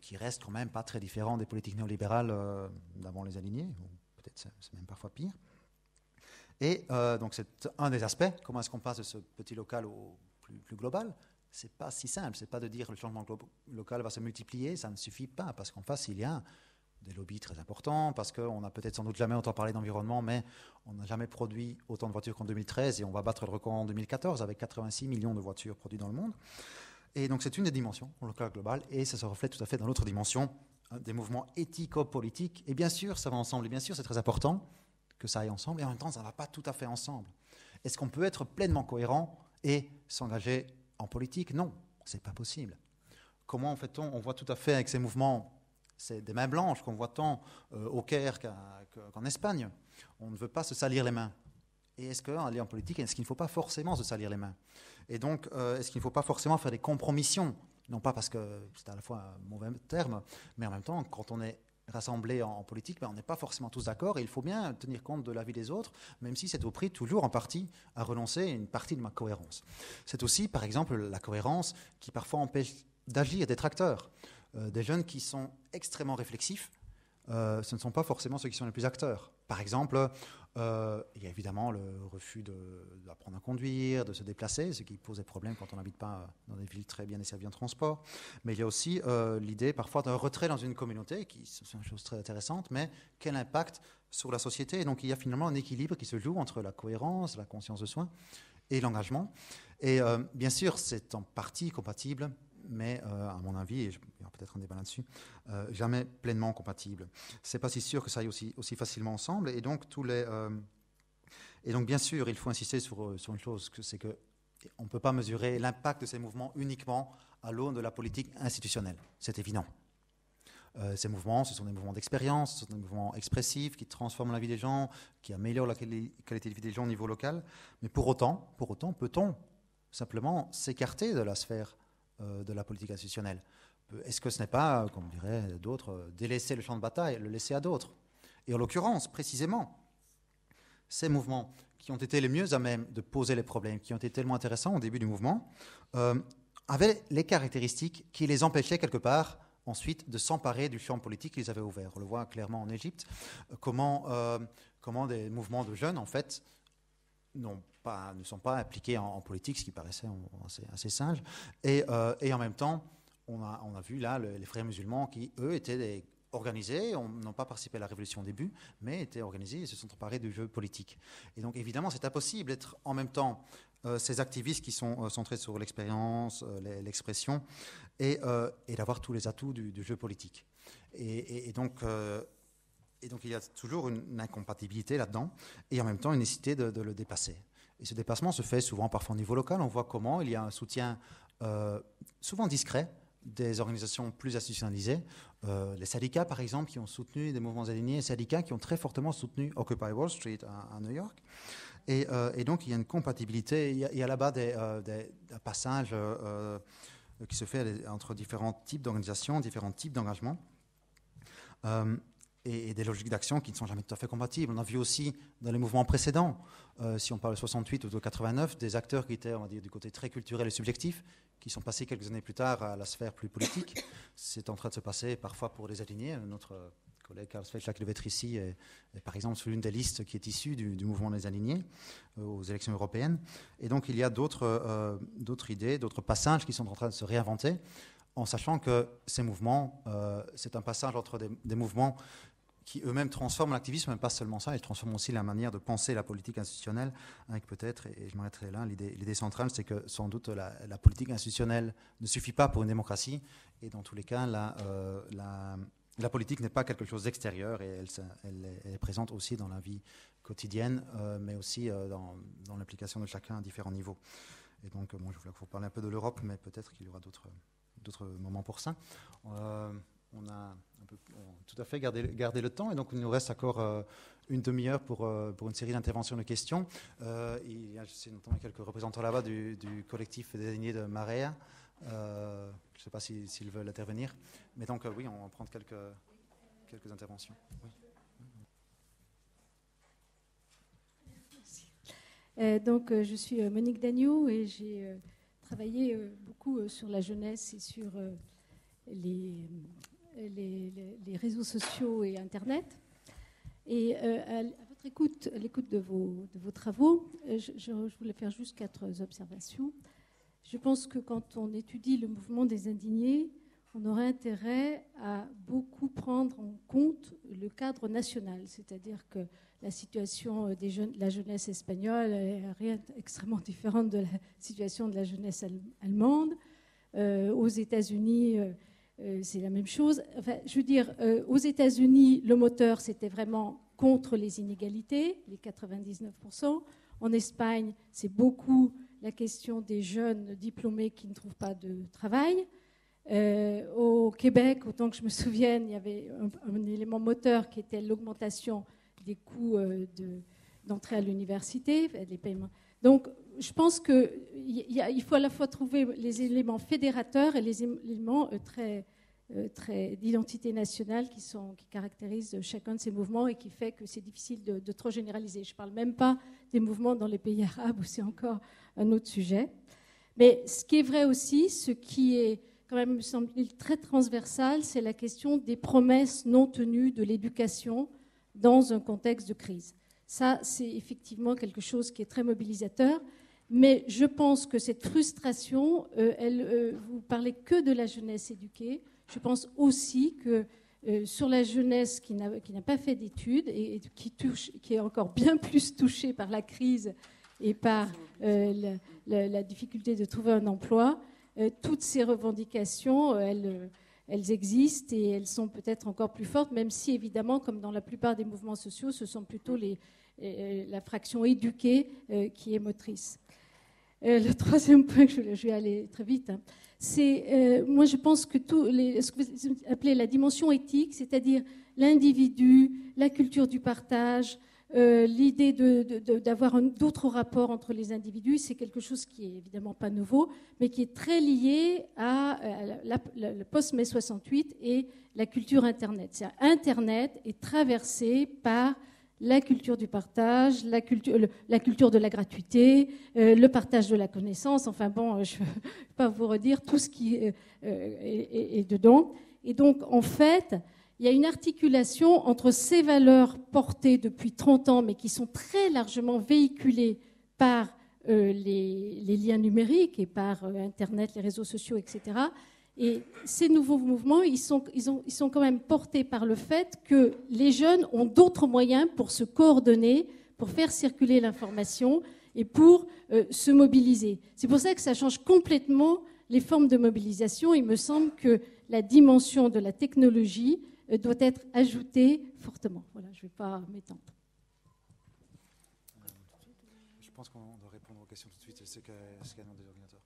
qui reste quand même pas très différent des politiques néolibérales d'avant les alignés, ou peut-être c'est même parfois pire. Et donc c'est un des aspects, comment est-ce qu'on passe de ce petit local au plus global? C'est pas si simple, c'est pas de dire que le changement local va se multiplier, ça ne suffit pas, parce qu'en face il y a des lobbies très importants, parce qu'on n'a peut-être sans doute jamais autant parlé d'environnement, mais on n'a jamais produit autant de voitures qu'en 2013, et on va battre le record en 2014 avec 86 millions de voitures produites dans le monde. Et donc c'est une des dimensions, le local global, et ça se reflète tout à fait dans l'autre dimension, des mouvements éthico-politiques. Et bien sûr, ça va ensemble, et bien sûr, c'est très important que ça aille ensemble, et en même temps, ça ne va pas tout à fait ensemble. Est-ce qu'on peut être pleinement cohérent et s'engager en politique? Non, ce n'est pas possible. Comment fait-on? On voit tout à fait avec ces mouvements... C'est des mains blanches qu'on voit tant au Caire qu'en Espagne. On ne veut pas se salir les mains. Et est-ce qu'aller en politique, est-ce qu'il ne faut pas forcément se salir les mains? Et donc, est-ce qu'il ne faut pas forcément faire des compromissions? Non pas parce que c'est à la fois un mauvais terme, mais en même temps, quand on est rassemblés en politique, on n'est pas forcément tous d'accord et il faut bien tenir compte de l'avis des autres, même si c'est au prix toujours en partie à renoncer à une partie de ma cohérence. C'est aussi, par exemple, la cohérence qui parfois empêche d'agir, d'être acteur. Des jeunes qui sont extrêmement réflexifs, ce ne sont pas forcément ceux qui sont les plus acteurs. Par exemple, il y a évidemment le refus d'apprendre à conduire, de se déplacer, ce qui pose des problèmes quand on n'habite pas dans des villes très bien desservies en transport. Mais il y a aussi l'idée parfois d'un retrait dans une communauté, qui c'est une chose très intéressante, mais quel impact sur la société? Et donc il y a finalement un équilibre qui se joue entre la cohérence, la conscience de soi et l'engagement. Et bien sûr, c'est en partie compatible, mais à mon avis, et il y aura peut-être un débat là-dessus, jamais pleinement compatible. C'est pas si sûr que ça aille aussi facilement ensemble, et donc tous les Et donc, bien sûr, il faut insister sur une chose, c'est qu'on ne peut pas mesurer l'impact de ces mouvements uniquement à l'aune de la politique institutionnelle. C'est évident. Ces mouvements, ce sont des mouvements d'expérience, ce sont des mouvements expressifs qui transforment la vie des gens, qui améliorent la qualité de vie des gens au niveau local. Mais pour autant, peut-on simplement s'écarter de la sphère de la politique institutionnelle? Est-ce que ce n'est pas, comme diraient d'autres, délaisser le champ de bataille, le laisser à d'autres? Et en l'occurrence, précisément, ces mouvements qui ont été les mieux à même de poser les problèmes, qui ont été tellement intéressants au début du mouvement, avaient les caractéristiques qui les empêchaient quelque part ensuite de s'emparer du champ politique qu'ils avaient ouvert. On le voit clairement en Égypte, comment des mouvements de jeunes, en fait, ne sont pas impliqués en politique, ce qui paraissait assez singe. Et en même temps, on a vu là les frères musulmans qui, eux, étaient organisés, n'ont pas participé à la révolution au début, mais étaient organisés et se sont emparés du jeu politique. Et donc, évidemment, c'est impossible d'être en même temps ces activistes qui sont centrés sur l'expérience, l'expression, et d'avoir tous les atouts du jeu politique. Et donc, il y a toujours une incompatibilité là-dedans, et en même temps une nécessité de le dépasser. Et ce dépassement se fait souvent parfois au niveau local. On voit comment il y a un soutien souvent discret des organisations plus institutionnalisées. Les syndicats, par exemple, qui ont soutenu des mouvements alignés, les syndicats qui ont très fortement soutenu Occupy Wall Street à New York. Et donc, il y a une compatibilité. Il y a là-bas un passage qui se fait entre différents types d'organisations, différents types d'engagements, et des logiques d'action qui ne sont jamais tout à fait compatibles. On a vu aussi dans les mouvements précédents, si on parle de 68 ou de 89, des acteurs qui étaient, on va dire, du côté très culturel et subjectif, qui sont passés quelques années plus tard à la sphère plus politique. C'est en train de se passer parfois pour les alignés. Notre collègue Karl Schweizer, qui devait être ici, est par exemple sur l'une des listes qui est issue du mouvement des alignés aux élections européennes. Et donc il y a d'autres idées, d'autres passages qui sont en train de se réinventer, en sachant que ces mouvements, c'est un passage entre des mouvements qui eux-mêmes transforment l'activisme, mais pas seulement ça, ils transforment aussi la manière de penser la politique institutionnelle, avec peut-être, et je m'arrêterai là, l'idée centrale, c'est que sans doute la politique institutionnelle ne suffit pas pour une démocratie, et dans tous les cas, la politique n'est pas quelque chose d'extérieur, et elle est présente aussi dans la vie quotidienne, mais aussi dans l'implication de chacun à différents niveaux. Et donc, je voulais vous parler un peu de l'Europe, mais peut-être qu'il y aura d'autres moments pour ça. On a tout à fait gardé le temps, et donc il nous reste encore une demi-heure pour une série d'interventions, de questions. Il y a notamment quelques représentants là-bas du collectif des alignés de Marea. Je ne sais pas s'ils veulent intervenir. Mais donc, oui, on va prendre quelques interventions. Oui. Donc, je suis Monique Dagnou et j'ai travaillé beaucoup sur la jeunesse et sur les réseaux sociaux et Internet. Et à votre écoute, à l'écoute de vos travaux, je voulais faire juste 4 observations. Je pense que quand on étudie le mouvement des indignés, on aurait intérêt à beaucoup prendre en compte le cadre national, c'est-à-dire que la situation de la jeunesse espagnole est rien extrêmement différente de la situation de la jeunesse allemande. Aux États-Unis, c'est la même chose. Enfin, je veux dire, aux États-Unis, le moteur, c'était vraiment contre les inégalités, les 99%. En Espagne, c'est beaucoup la question des jeunes diplômés qui ne trouvent pas de travail. Au Québec, autant que je me souvienne, il y avait un élément moteur qui était l'augmentation des coûts d'entrée à l'université, les paiements. Donc, je pense qu'il faut à la fois trouver les éléments fédérateurs et les éléments très d'identité nationale qui caractérisent chacun de ces mouvements et qui fait que c'est difficile de trop généraliser. Je ne parle même pas des mouvements dans les pays arabes où c'est encore un autre sujet. Mais ce qui est vrai aussi, ce qui est quand même, me semble-t-il, très transversal, c'est la question des promesses non tenues de l'éducation dans un contexte de crise. Ça, c'est effectivement quelque chose qui est très mobilisateur. Mais je pense que cette frustration, vous ne parlez que de la jeunesse éduquée. Je pense aussi que sur la jeunesse qui n'a pas fait d'études et qui est encore bien plus touchée par la crise et par la difficulté de trouver un emploi, toutes ces revendications, elles existent et elles sont peut-être encore plus fortes, même si évidemment, comme dans la plupart des mouvements sociaux, ce sont plutôt les la fraction éduquée qui est motrice. Le troisième point, je vais aller très vite, hein, c'est, moi je pense que ce que vous appelez la dimension éthique, c'est-à-dire l'individu, la culture du partage, l'idée d'avoir d'autres rapports entre les individus, c'est quelque chose qui est évidemment pas nouveau, mais qui est très lié à le post-mai 68 et la culture Internet. Internet est traversé par la culture du partage, la culture de la gratuité, le partage de la connaissance. Enfin bon, je ne vais pas vous redire tout ce qui est dedans. Et donc, en fait, il y a une articulation entre ces valeurs portées depuis 30 ans, mais qui sont très largement véhiculées par les liens numériques et par Internet, les réseaux sociaux, etc. Et ces nouveaux mouvements, ils sont quand même portés par le fait que les jeunes ont d'autres moyens pour se coordonner, pour faire circuler l'information et pour se mobiliser. C'est pour ça que ça change complètement les formes de mobilisation. Il me semble que la dimension de la technologie doit être ajoutée fortement. Voilà, je ne vais pas m'étendre. Je pense qu'on doit répondre aux questions tout de suite. C'est qu'il y a des ordinateurs.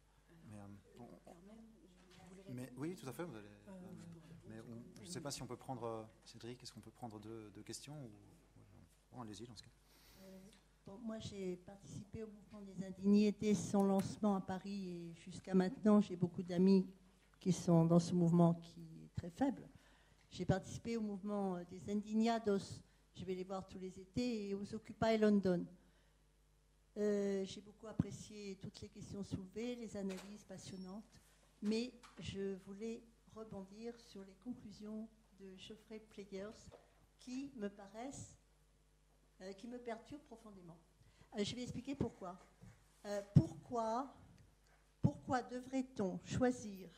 Mais oui, tout à fait. Mais je ne sais pas si on peut prendre... Cédric, est-ce qu'on peut prendre deux questions ou allez-y dans ce cas. Bon, moi, j'ai participé au mouvement des indignés dès son lancement à Paris et jusqu'à maintenant, j'ai beaucoup d'amis qui sont dans ce mouvement qui est très faible. J'ai participé au mouvement des Indignados. Je vais les voir tous les étés et aux Occupy London. J'ai beaucoup apprécié toutes les questions soulevées, les analyses passionnantes, mais je voulais rebondir sur les conclusions de Geoffrey Players qui me paraissent, qui me perturbent profondément. Je vais expliquer pourquoi. Pourquoi devrait-on choisir,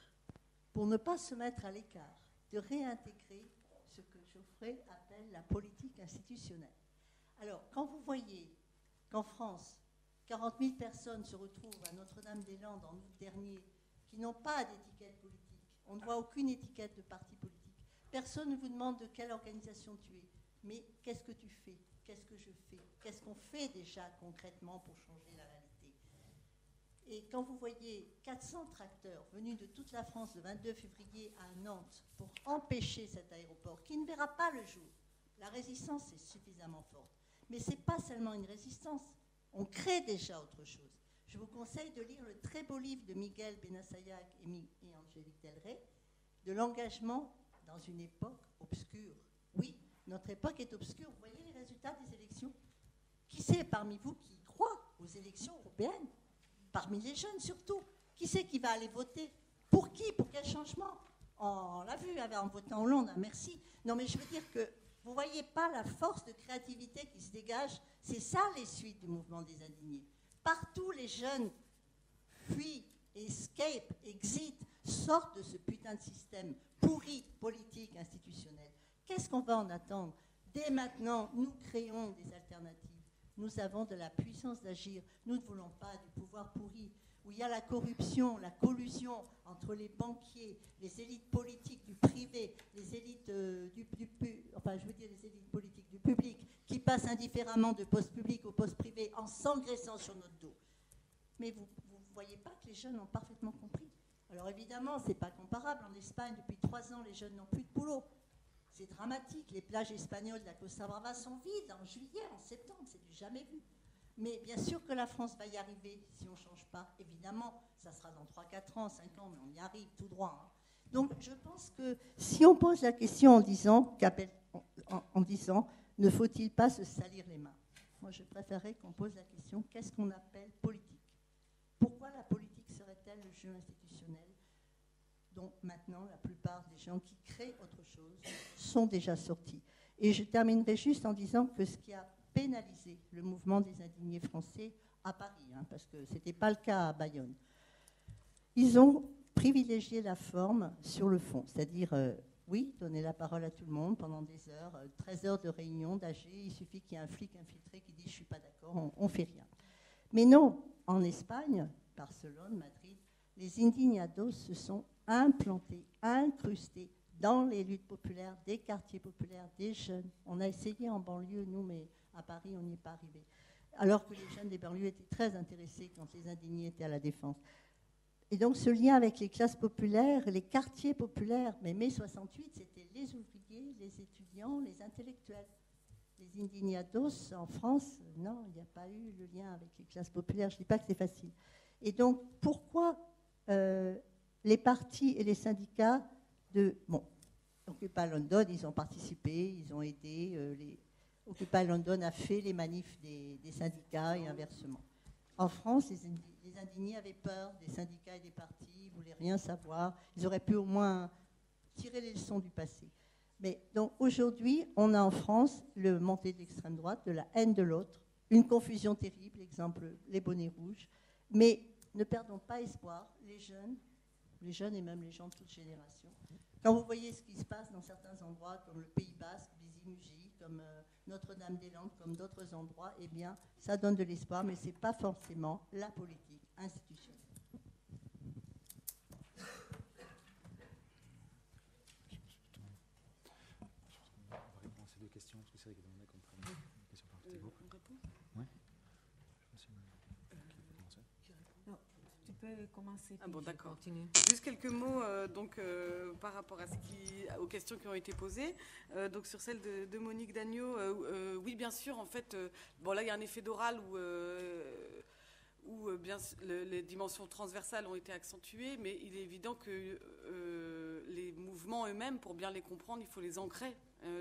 pour ne pas se mettre à l'écart, de réintégrer ce que Geoffrey appelle la politique institutionnelle. Alors, quand vous voyez qu'en France, 40 000 personnes se retrouvent à Notre-Dame-des-Landes en août dernier, qui n'ont pas d'étiquette politique, on ne voit aucune étiquette de parti politique, personne ne vous demande de quelle organisation tu es, mais qu'est-ce que tu fais? Qu'est-ce que je fais? Qu'est-ce qu'on fait déjà concrètement pour changer la réalité? Et quand vous voyez 400 tracteurs venus de toute la France le 22 février à Nantes pour empêcher cet aéroport qui ne verra pas le jour, la résistance est suffisamment forte. Mais ce n'est pas seulement une résistance, on crée déjà autre chose. Je vous conseille de lire le très beau livre de Miguel Benassayac et Angélique Delray, de l'engagement dans une époque obscure. Oui, notre époque est obscure. Vous voyez les résultats des élections? Qui c'est parmi vous qui croit aux élections européennes? Parmi les jeunes surtout. Qui c'est qui va aller voter? Pour qui? Pour quel changement? On l'a vu en votant Hollande, merci. Non mais je veux dire que vous ne voyez pas la force de créativité qui se dégage. C'est ça les suites du mouvement des indignés. Partout les jeunes fuient, escape, exit, sortent de ce putain de système pourri, politique, institutionnel. Qu'est-ce qu'on va en attendre? Dès maintenant, nous créons des alternatives. Nous avons de la puissance d'agir. Nous ne voulons pas du pouvoir pourri, où il y a la corruption, la collusion entre les banquiers, les élites politiques du privé, les élites les élites politiques du public, qui passent indifféremment de poste public au poste privé en s'engraissant sur notre dos. Mais vous ne voyez pas que les jeunes ont parfaitement compris. Alors évidemment, ce n'est pas comparable. En Espagne, depuis 3 ans, les jeunes n'ont plus de boulot. C'est dramatique. Les plages espagnoles de la Costa Brava sont vides en juillet, en septembre. C'est du jamais vu. Mais bien sûr que la France va y arriver si on ne change pas. Évidemment, ça sera dans 3-4 ans, 5 ans, mais on y arrive tout droit. Hein. Donc je pense que si on pose la question en disant ne faut-il pas se salir les mains? Moi, je préférerais qu'on pose la question qu'est-ce qu'on appelle politique? Pourquoi la politique serait-elle le jeu institutionnel dont maintenant la plupart des gens qui créent autre chose sont déjà sortis? Et je terminerai juste en disant que ce qui a pénalisé le mouvement des indignés français à Paris, parce que ce n'était pas le cas à Bayonne, ils ont privilégié la forme sur le fond, c'est-à-dire oui, donner la parole à tout le monde pendant des heures, 13 heures de réunion d'AG, il suffit qu'il y ait un flic infiltré qui dit « je ne suis pas d'accord, on ne fait rien ». Mais non, en Espagne, Barcelone, Madrid, les indignados se sont implantés, incrustés dans les luttes populaires, des quartiers populaires, des jeunes. On a essayé en banlieue, nous, mais À Paris, on n'y est pas arrivé. Alors que les jeunes des banlieues étaient très intéressés quand les indignés étaient à la Défense. Et donc ce lien avec les classes populaires, les quartiers populaires, mais mai 68, c'était les ouvriers, les étudiants, les intellectuels. Les indignados en France, non, il n'y a pas eu le lien avec les classes populaires. Je ne dis pas que c'est facile. Et donc pourquoi les partis et les syndicats Occupy London, ils ont participé, ils ont aidé. Occupy London a fait les manifs des syndicats et inversement. En France, les indignés avaient peur des syndicats et des partis, ils ne voulaient rien savoir. Ils auraient pu au moins tirer les leçons du passé. Mais donc aujourd'hui, on a en France le montée de l'extrême droite, de la haine de l'autre, une confusion terrible, exemple les bonnets rouges. Mais ne perdons pas espoir, les jeunes et même les gens de toute génération. Quand vous voyez ce qui se passe dans certains endroits, comme le Pays Basque, Béziers-Mugy, comme Notre-Dame-des-Landes, comme d'autres endroits, eh bien, ça donne de l'espoir, mais ce n'est pas forcément la politique institutionnelle. On va répondre à ces deux questions, parce que c'est vrai qu'il y a des questions par petit groupe. Oui. Tu peux commencer. Ah bon, d'accord. Continue. Juste quelques mots par rapport aux questions qui ont été posées. Donc sur celle de Monique Dagneau, oui, bien sûr, en fait, là, il y a un effet d'oral où bien, les dimensions transversales ont été accentuées, mais il est évident que les mouvements eux-mêmes, pour bien les comprendre, il faut les ancrer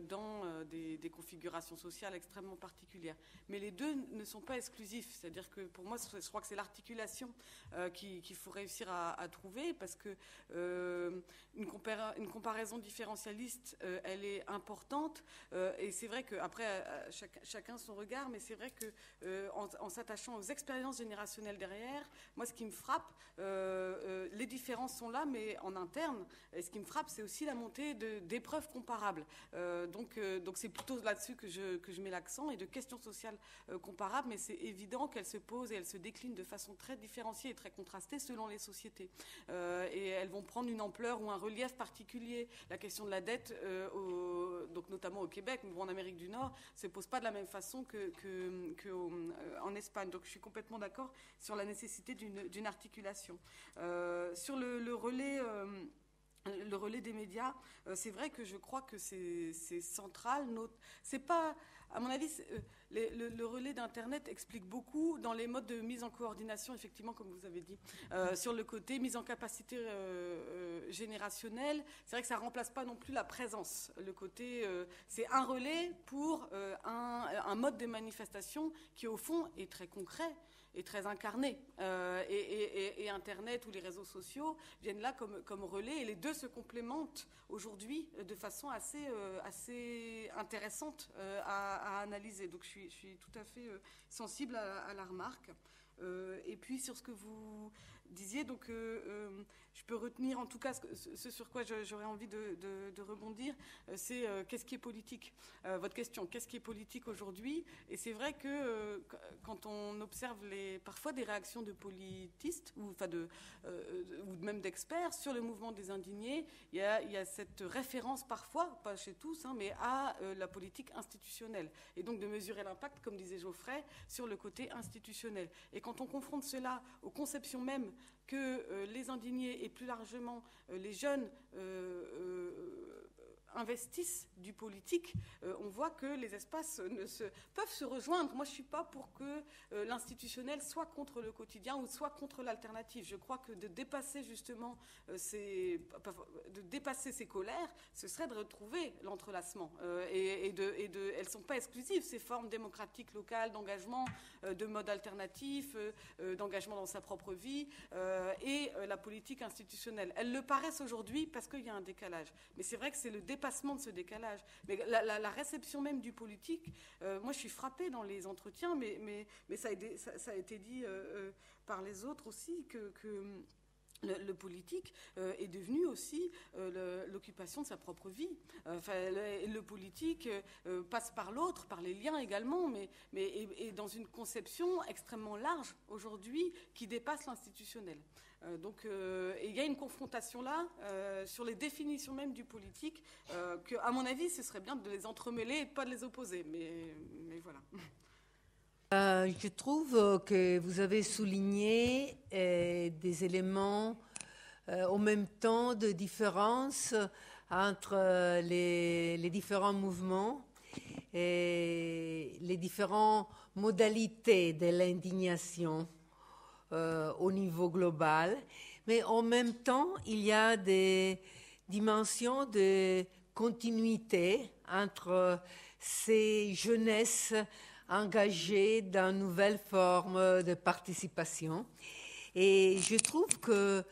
dans des configurations sociales extrêmement particulières. Mais les deux ne sont pas exclusifs. C'est-à-dire que pour moi, je crois que c'est l'articulation qu'il faut réussir à trouver, parce que une comparaison différentialiste, elle est importante. Et c'est vrai qu'après, chacun son regard, mais c'est vrai qu'en s'attachant aux expériences générationnelles derrière, moi, ce qui me frappe, les différences sont là, mais en interne. Et ce qui me frappe, c'est aussi la montée d'épreuves comparables. Donc c'est plutôt là-dessus que je mets l'accent, et de questions sociales comparables, mais c'est évident qu'elles se posent et elles se déclinent de façon très différenciée et très contrastée selon les sociétés. Et elles vont prendre une ampleur ou un relief particulier. La question de la dette, donc notamment au Québec, mais en Amérique du Nord, ne se pose pas de la même façon qu'en Espagne. Donc je suis complètement d'accord sur la nécessité d'une articulation. Sur le relais... Le relais des médias, c'est vrai que je crois que c'est central. C'est pas, à mon avis, le relais d'Internet explique beaucoup dans les modes de mise en coordination, effectivement, comme vous avez dit, sur le côté mise en capacité générationnelle. C'est vrai que ça remplace pas non plus la présence. Le côté, c'est un relais pour un mode de manifestation qui, au fond, est très concret et très incarné. Et Internet ou les réseaux sociaux viennent là comme relais, et les deux se complémentent aujourd'hui de façon assez intéressante à analyser. Donc je suis tout à fait sensible à la remarque. Et puis sur ce que vous disiez, donc je peux retenir en tout cas ce sur quoi j'aurais envie de rebondir, c'est qu'est-ce qui est politique. Votre question, qu'est-ce qui est politique aujourd'hui? Et c'est vrai que quand on observe parfois des réactions de politistes ou même d'experts sur le mouvement des indignés, il y a cette référence parfois, pas chez tous, mais à la politique institutionnelle, et donc de mesurer l'impact, comme disait Geoffrey, sur le côté institutionnel. Et quand on confronte cela aux conceptions mêmes que les indignés et plus largement les jeunes investissent du politique, on voit que les espaces peuvent se rejoindre. Moi, je ne suis pas pour que l'institutionnel soit contre le quotidien ou soit contre l'alternative. Je crois que de dépasser justement ces colères, ce serait de retrouver l'entrelacement. Elles ne sont pas exclusives, ces formes démocratiques locales d'engagement, de mode alternatif, d'engagement dans sa propre vie, et la politique institutionnelle. Elles le paraissent aujourd'hui parce qu'il y a un décalage. Mais c'est vrai que c'est le dépassement de ce décalage. Mais la réception même du politique, moi je suis frappée dans les entretiens, mais ça a été dit par les autres aussi, que le politique est devenu aussi l'occupation de sa propre vie. Le politique passe par l'autre, par les liens également, mais est dans une conception extrêmement large aujourd'hui qui dépasse l'institutionnel. Donc il y a une confrontation là sur les définitions même du politique que, à mon avis, ce serait bien de les entremêler et pas de les opposer. Mais voilà. Je trouve que vous avez souligné des éléments en même temps de différence entre les différents mouvements et les différentes modalités de l'indignation au niveau global. Mais en même temps, il y a des dimensions de continuité entre ces jeunesses engagés dans une nouvelle forme de participation. Et je trouve que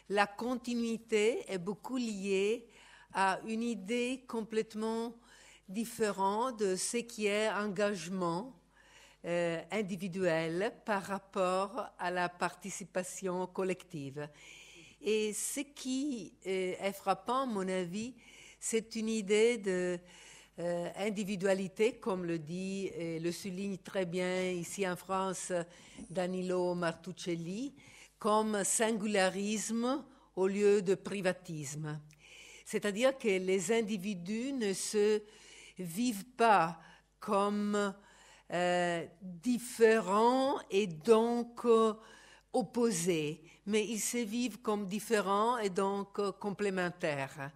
la continuité est beaucoup liée à une idée complètement différente de ce qui est engagement individuel par rapport à la participation collective. Et ce qui est frappant, à mon avis, c'est une idée de individualité, comme le dit et le souligne très bien ici en France Danilo Martuccelli, comme singularisme au lieu de privatisme. C'est-à-dire que les individus ne se vivent pas comme différents et donc opposés, mais ils se vivent comme différents et donc complémentaires.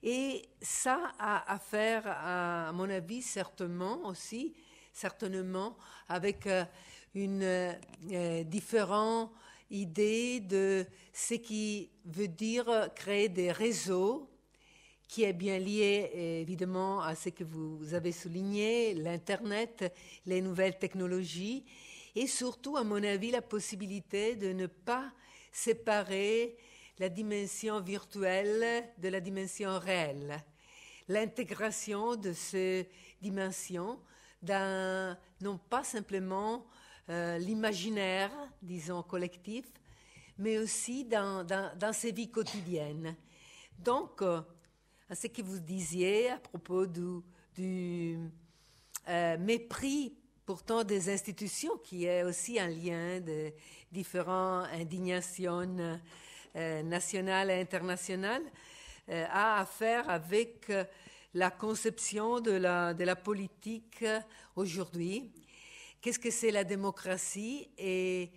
Et ça a à faire, à mon avis, certainement, avec une différente idée de ce qui veut dire créer des réseaux, qui est bien lié évidemment à ce que vous avez souligné, l'Internet, les nouvelles technologies, et surtout, à mon avis, la possibilité de ne pas séparer la dimension virtuelle de la dimension réelle. L'intégration de ces dimensions dans, non pas simplement l'imaginaire, disons, collectif, mais aussi dans ces vies quotidiennes. Donc, à ce que vous disiez à propos du mépris pourtant des institutions, qui est aussi un lien de différentes indignations nationales et internationales, a à faire avec la conception de la politique aujourd'hui. Qu'est-ce que c'est la démocratie? Et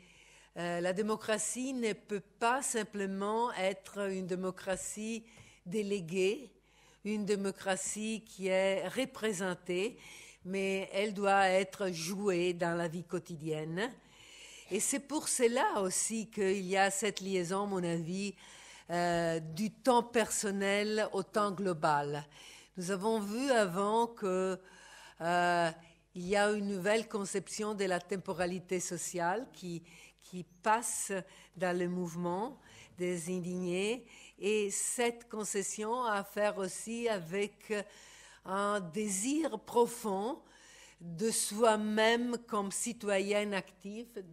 la démocratie ne peut pas simplement être une démocratie déléguée, une démocratie qui est représentée, mais elle doit être jouée dans la vie quotidienne. Et c'est pour cela aussi qu'il y a cette liaison, à mon avis, du temps personnel au temps global. Nous avons vu avant qu'il y a une nouvelle conception de la temporalité sociale qui passe dans le mouvement des indignés, et cette concession a à faire aussi avec un désir profond de soi-même comme citoyenne active,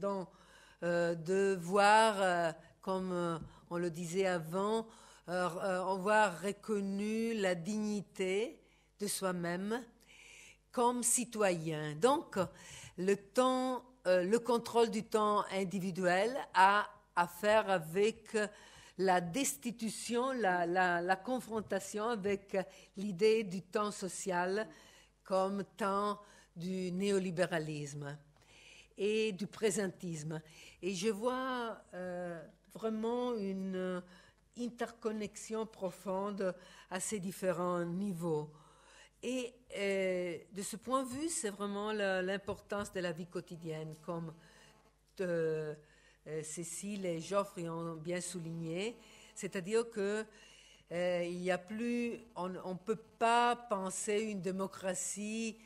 de voir, comme on le disait avant, avoir reconnu la dignité de soi-même comme citoyen. Donc, le contrôle du temps individuel a à faire avec la destitution, la confrontation avec l'idée du temps social comme temps du néolibéralisme et du présentisme. Et je vois vraiment une interconnexion profonde à ces différents niveaux. Et de ce point de vue, c'est vraiment l'importance de la vie quotidienne, comme Cécile et Geoffrey ont bien souligné, c'est-à-dire que il y a plus, on ne peut pas penser une démocratie,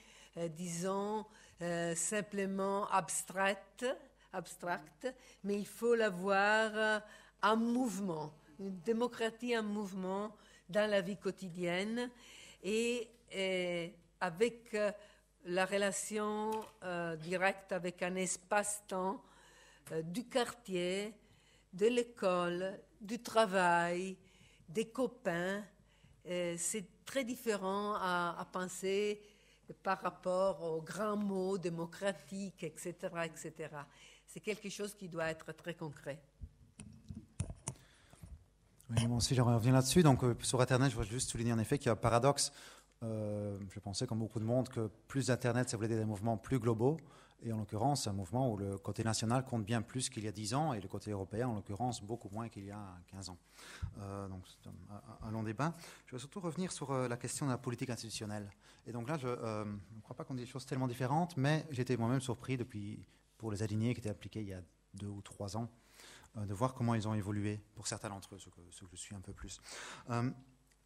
disons, simplement abstracte, mais il faut la voir en mouvement, une démocratie en mouvement dans la vie quotidienne et avec la relation directe avec un espace-temps du quartier, de l'école, du travail, des copains. C'est très différent à penser par rapport aux grands mots démocratiques, etc., etc. C'est quelque chose qui doit être très concret. Oui, moi aussi, j'aimerais revenir là-dessus. Donc, sur Internet, je voudrais juste souligner en effet qu'il y a un paradoxe. Je pensais, comme beaucoup de monde, que plus Internet, ça voulait dire des mouvements plus globaux. Et en l'occurrence, un mouvement où le côté national compte bien plus qu'il y a 10 ans et le côté européen, en l'occurrence, beaucoup moins qu'il y a 15 ans. Donc, c'est un long débat. Je vais surtout revenir sur la question de la politique institutionnelle. Et donc là, je ne crois pas qu'on dise des choses tellement différentes, mais j'étais moi-même surpris pour les alignés qui étaient appliqués il y a 2 ou 3 ans, de voir comment ils ont évolué, pour certains d'entre eux, ceux que je suis un peu plus.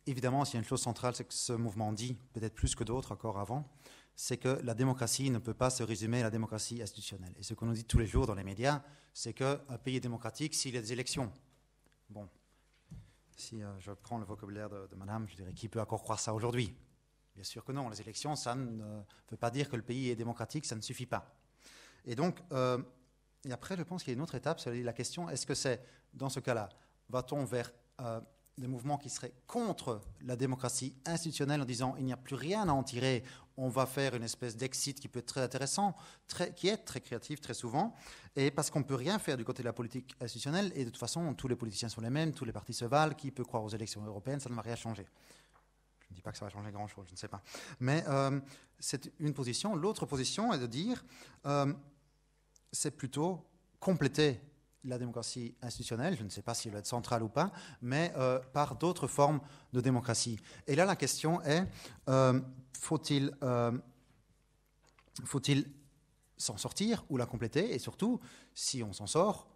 Évidemment, s'il y a une chose centrale, c'est que ce mouvement dit, peut-être plus que d'autres encore avant, c'est que la démocratie ne peut pas se résumer à la démocratie institutionnelle. Et ce qu'on nous dit tous les jours dans les médias, c'est qu'un pays est démocratique s'il y a des élections. Bon, si je prends le vocabulaire de madame, je dirais, qui peut encore croire ça aujourd'hui? Bien sûr que non, les élections, ça ne veut pas dire que le pays est démocratique, ça ne suffit pas. Et donc, et après, je pense qu'il y a une autre étape, c'est la question, est-ce que c'est, dans ce cas-là, va-t-on vers des mouvements qui seraient contre la démocratie institutionnelle en disant il n'y a plus rien à en tirer, on va faire une espèce d'exit qui peut être très intéressant, qui est très créatif très souvent, et parce qu'on ne peut rien faire du côté de la politique institutionnelle, et de toute façon, tous les politiciens sont les mêmes, tous les partis se valent, qui peut croire aux élections européennes, ça ne va rien changer. Je ne dis pas que ça va changer grand-chose, je ne sais pas. Mais c'est une position. L'autre position est de dire c'est plutôt compléter la démocratie institutionnelle, je ne sais pas si elle va être centrale ou pas, mais par d'autres formes de démocratie. Et là, la question est, faut-il s'en sortir ou la compléter? Et surtout, si on s'en sort,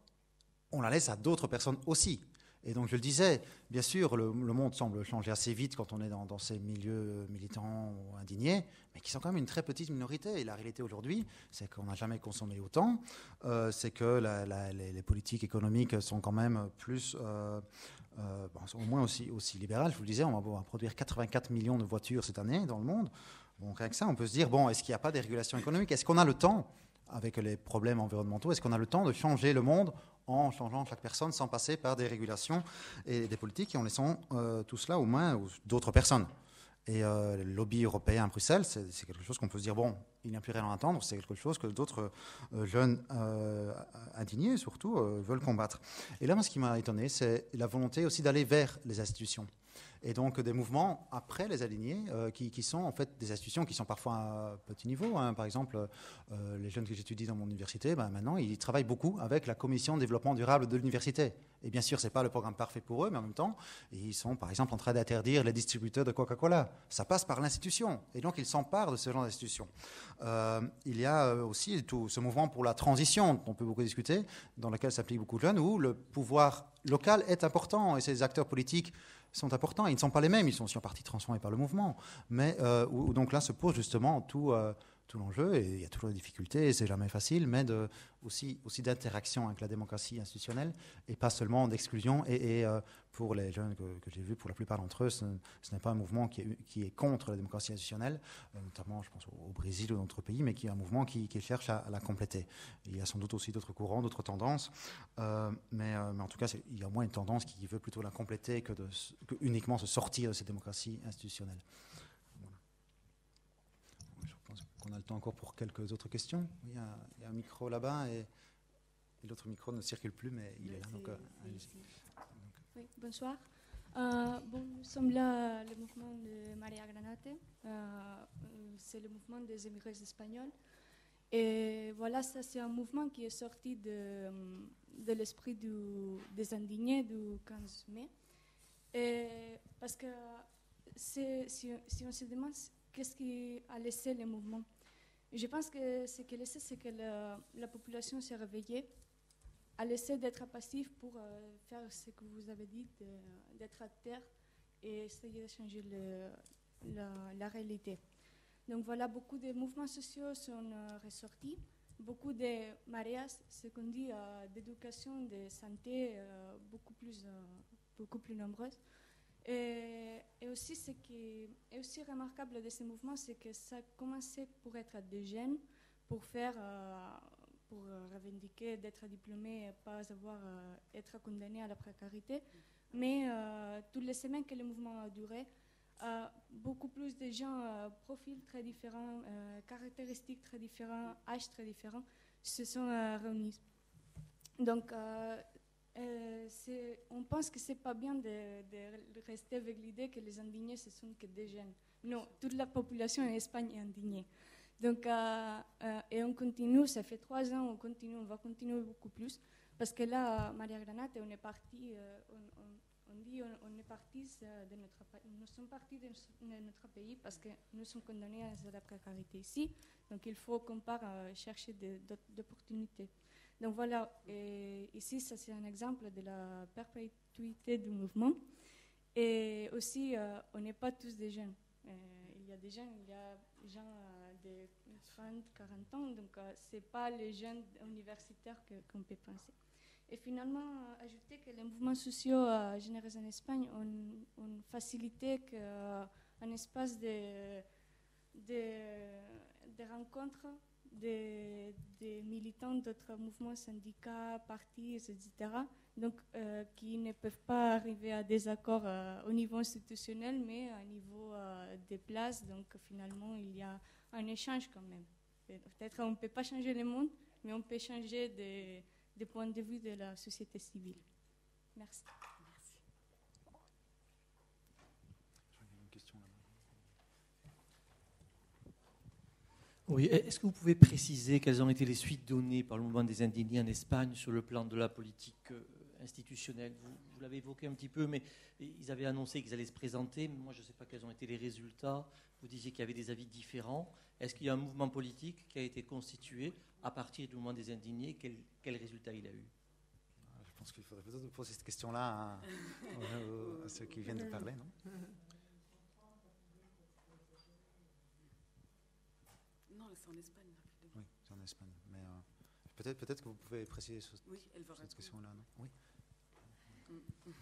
on la laisse à d'autres personnes aussi. Et donc, je le disais, bien sûr, le monde semble changer assez vite quand on est dans ces milieux militants ou indignés, mais qui sont quand même une très petite minorité. Et la réalité aujourd'hui, c'est qu'on n'a jamais consommé autant, c'est que les politiques économiques sont quand même plus, au moins aussi libérales. Je vous le disais, on va produire 84 millions de voitures cette année dans le monde. Donc, avec ça, on peut se dire, bon, est-ce qu'il n'y a pas des régulations économiques? Est-ce qu'on a le temps, avec les problèmes environnementaux, est-ce qu'on a le temps de changer le monde en changeant chaque personne sans passer par des régulations et des politiques et en laissant tout cela aux mains d'autres personnes? Et le lobby européen à Bruxelles, c'est quelque chose qu'on peut se dire, bon, il n'y a plus rien à attendre, c'est quelque chose que d'autres jeunes indignés, surtout, veulent combattre. Et là, moi, ce qui m'a étonné, c'est la volonté aussi d'aller vers les institutions. Et donc des mouvements après les alignés qui sont en fait des institutions qui sont parfois à petit niveau. Hein. Par exemple, les jeunes que j'étudie dans mon université, maintenant, ils travaillent beaucoup avec la commission de développement durable de l'université. Et bien sûr, ce n'est pas le programme parfait pour eux, mais en même temps, ils sont par exemple en train d'interdire les distributeurs de Coca-Cola. Ça passe par l'institution. Et donc, ils s'emparent de ce genre d'institution. Il y a aussi tout ce mouvement pour la transition, dont on peut beaucoup discuter, dans lequel s'appliquent beaucoup de jeunes, où le pouvoir local est important et ces acteurs politiques sont importants. Ils ne sont pas les mêmes, ils sont aussi en partie transformés par le mouvement. Mais où donc là se pose justement tout l'enjeu, et il y a toujours des difficultés, et c'est jamais facile, mais aussi d'interaction avec la démocratie institutionnelle, et pas seulement d'exclusion. Et pour les jeunes que j'ai vus, pour la plupart d'entre eux, ce n'est pas un mouvement qui est contre la démocratie institutionnelle, notamment je pense au Brésil ou dans d'autres pays, mais qui est un mouvement qui cherche à la compléter. Et il y a sans doute aussi d'autres courants, d'autres tendances, mais en tout cas, il y a au moins une tendance qui veut plutôt la compléter que uniquement se sortir de cette démocratie institutionnelle. On a le temps encore pour quelques autres questions. Il y a un micro là-bas et l'autre micro ne circule plus, mais il est là. Donc, oui, bonsoir. Nous sommes là, le mouvement de Maria Granate. C'est le mouvement des émigrés espagnols. Et voilà, ça c'est un mouvement qui est sorti de l'esprit des indignés du 15 mai. Et parce que si on se demande qu'est-ce qui a laissé le mouvement, je pense que ce qui a laissé, c'est que la population s'est réveillée, a laissé d'être passif pour faire ce que vous avez dit, d'être acteur et essayer de changer la réalité. Donc voilà, beaucoup de mouvements sociaux sont ressortis, beaucoup de mareas, ce qu'on dit d'éducation, de santé, beaucoup plus nombreuses. Et aussi, ce qui est aussi remarquable de ces mouvements, c'est que ça a commencé pour être des jeunes, pour faire pour revendiquer d'être diplômé et pas avoir être condamné à la précarité. Mais toutes les semaines que le mouvement a duré, beaucoup plus de gens, profils très différents, caractéristiques très différents, âges très différents, se sont réunis. Donc, on pense que c'est pas bien de rester avec l'idée que les indignés, ce sont que des jeunes. Non, toute la population en Espagne est indignée. Donc, et on continue, ça fait 3 ans, on va continuer beaucoup plus, parce que là, Maria Granate, on est parti, on est parti de notre pays, nous sommes partis de notre pays parce que nous sommes condamnés à la précarité ici, donc il faut qu'on parte chercher d'autres opportunités. Donc voilà, et ici, ça c'est un exemple de la perpétuité du mouvement. Et aussi, on n'est pas tous des jeunes. Il y a des jeunes, il y a des gens de 30, 40 ans, donc ce n'est pas les jeunes universitaires qu'on peut penser. Et finalement, ajouter que les mouvements sociaux générés en Espagne ont facilité un espace de rencontres des militants d'autres mouvements, syndicats, partis, etc., donc, qui ne peuvent pas arriver à des accords au niveau institutionnel, mais au niveau des places. Donc, finalement, il y a un échange quand même. Peut-être on ne peut pas changer le monde, mais on peut changer des points de vue de la société civile. Merci. Merci. Une question là-bas. Oui, est-ce que vous pouvez préciser quelles ont été les suites données par le mouvement des indignés en Espagne sur le plan de la politique institutionnelle? Vous l'avez évoqué un petit peu, mais ils avaient annoncé qu'ils allaient se présenter. Mais moi, je ne sais pas quels ont été les résultats. Vous disiez qu'il y avait des avis différents. Est-ce qu'il y a un mouvement politique qui a été constitué à partir du mouvement des indignés? Quel résultat il a eu? Je pense qu'il faudrait peut-être poser cette question-là à ceux qui viennent de parler, non? Non, c'est en Espagne. Oui, c'est en Espagne. Mais peut-être que vous pouvez préciser sur cette question-là, non? Oui.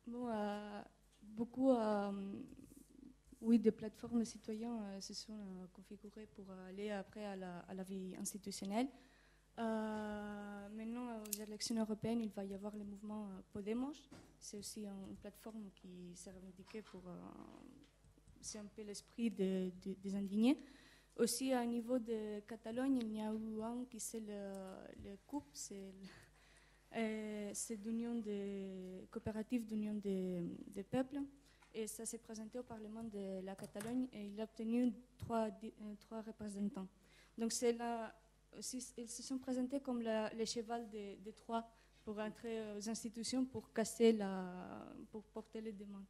Bon, beaucoup de plateformes citoyennes se sont configurées pour aller après à la vie institutionnelle. Maintenant, aux élections européennes, il va y avoir le mouvement Podemos. C'est aussi une plateforme qui s'est revendiquée pour... c'est un peu l'esprit des indignés. Aussi, à niveau de Catalogne, il y a eu un qui c'est le CUP, c'est l'union des coopératives d'union des peuples. Et ça s'est présenté au Parlement de la Catalogne et il a obtenu 3 représentants. Donc c'est là aussi, ils se sont présentés comme le cheval de Troie pour entrer aux institutions, pour casser pour porter les demandes.